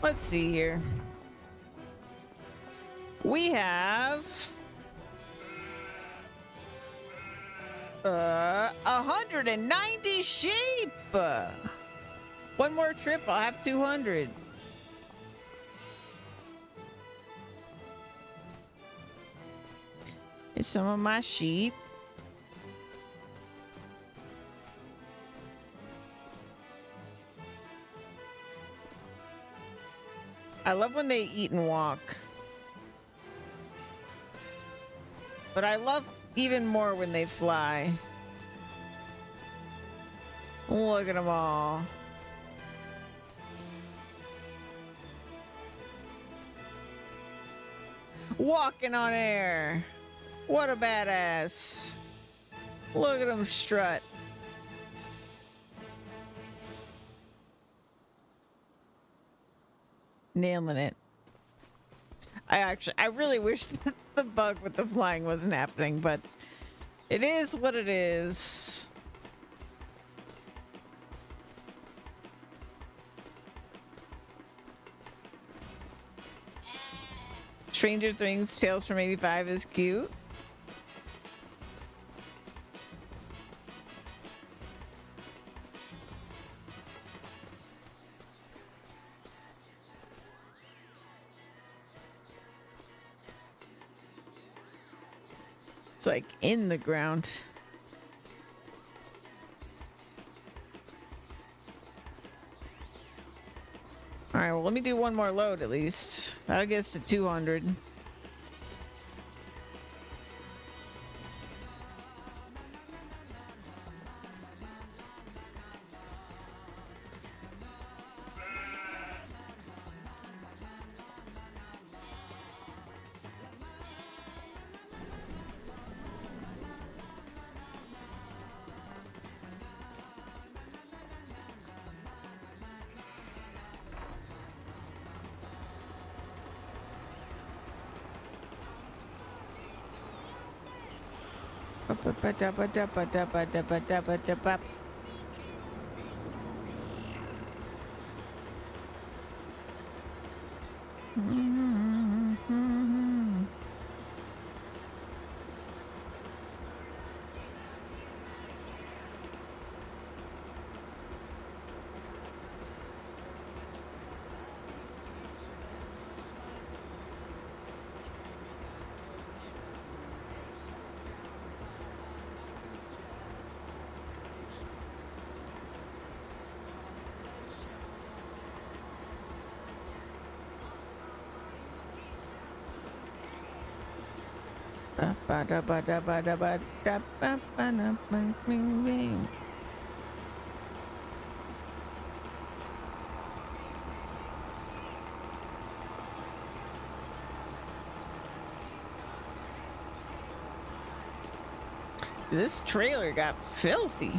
Let's see here. We have 190 sheep. One more trip, I'll have 200. Here's some of my sheep. I love when they eat and walk. But I love even more when they fly. Look at them all. Walking on air. What a badass. Look at them strut. Nailing it. I really wish that the bug with the flying wasn't happening, but it is what it is. Stranger Things Tales from 85 is cute. It's like in the ground. All right, well, let me do one more load at least. That'll get us to 200. This trailer got filthy.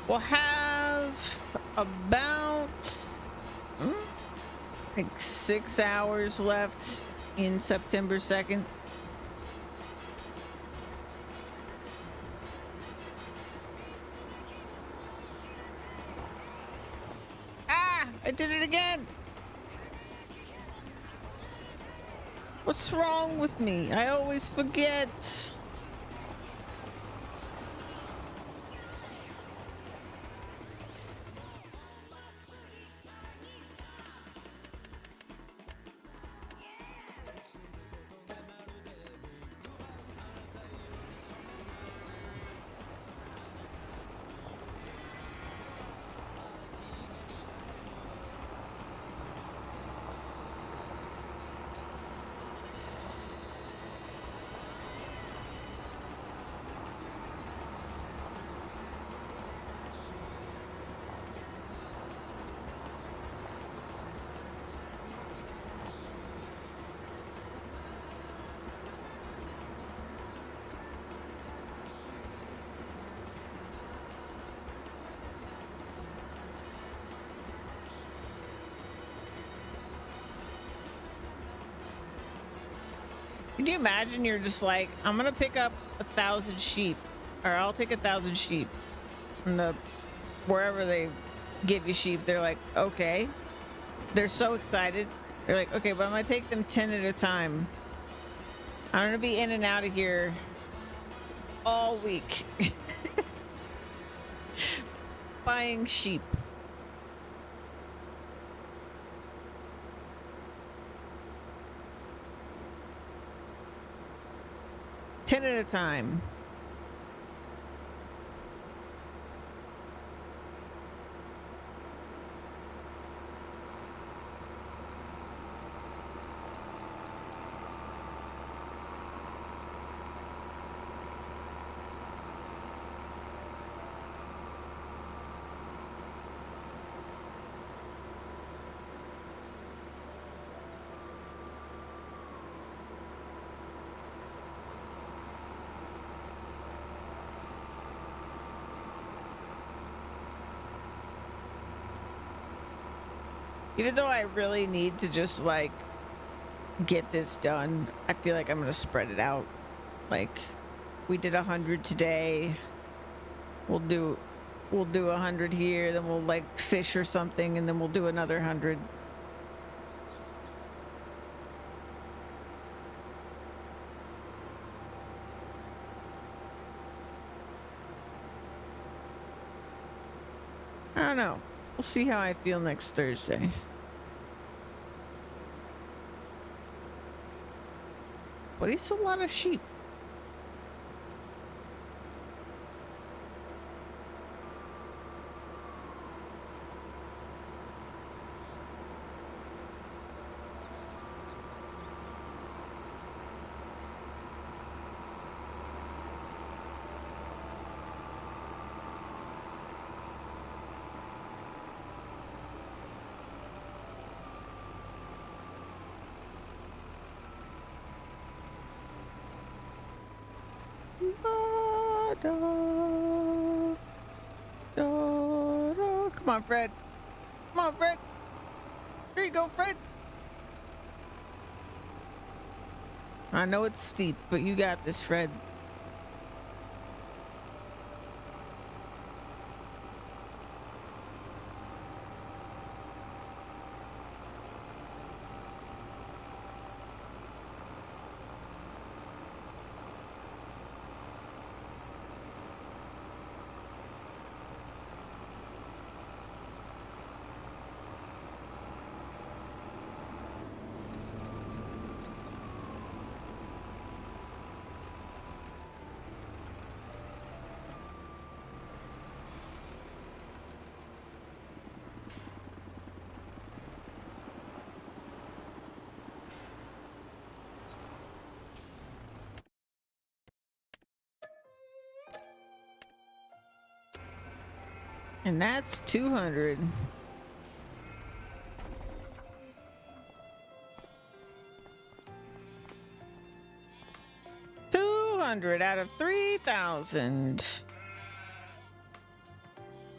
We'll have about like 6 hours left in September 2nd. Ah, I did it again. What's wrong with me? I always forget. Can you imagine you're just like, I'm gonna pick up 1,000 sheep, or I'll take 1,000 sheep, and wherever they give you sheep, they're like, okay. They're so excited. They're like, okay, but I'm gonna take them 10 at a time. I'm gonna be in and out of here all week. Buying sheep. Ten at a time. Even though I really need to just like get this done, I feel like I'm gonna spread it out. Like, we did 100 today. We'll do 100 here, then we'll like fish or something, and then we'll do another 100. I don't know. We'll see how I feel next Thursday. But it's a lot of sheep. Come on, Fred. Come on, Fred. There you go, Fred. I know it's steep, but you got this, Fred. And that's 200. Out of 3,000.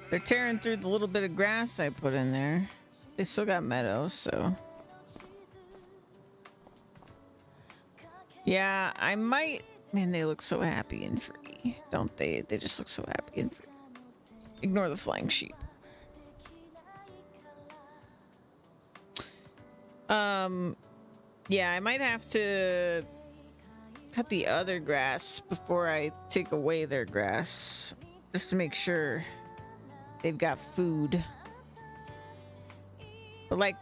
They're tearing through the little bit of grass I put in there. They still got meadows, so. Yeah, I might. Man, they look so happy and free, don't they? They just look so happy and free. Ignore the flying sheep. Yeah, I might have to cut the other grass before I take away their grass, just to make sure they've got food. But like,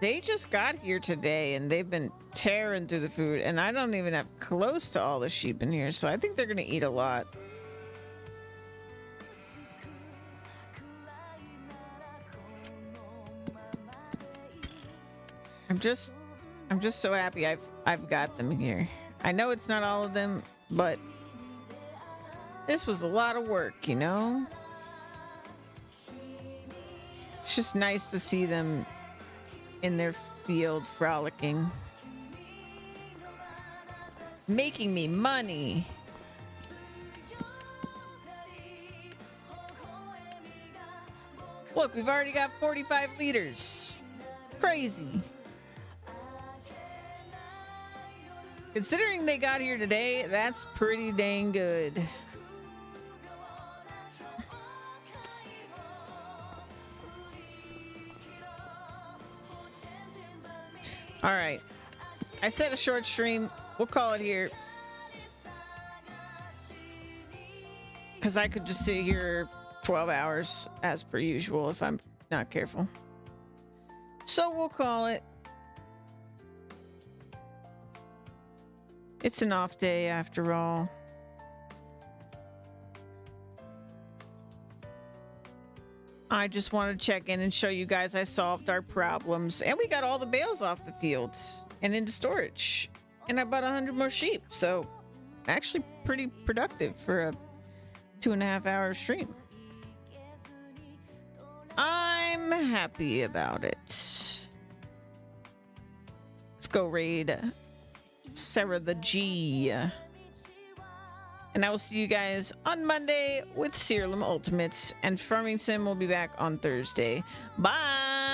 they just got here today and they've been tearing through the food, and I don't even have close to all the sheep in here, so I think they're gonna eat a lot. I'm just so happy I've got them here. I know it's not all of them, but this was a lot of work, you know? It's just nice to see them in their field frolicking. Making me money. Look, we've already got 45 liters. Crazy. Considering they got here today, that's pretty dang good. All right. I set a short stream. We'll call it here. Because I could just sit here 12 hours as per usual if I'm not careful. So we'll call it. It's an off day after all. I just wanted to check in and show you guys I solved our problems, and we got all the bales off the field and into storage, and I bought 100 more sheep, so actually pretty productive for a 2.5 hour stream. I'm happy about it. Let's go raid Sarah the G. And I will see you guys on Monday with Searlam Ultimates, and Farming Sim will be back on Thursday. Bye!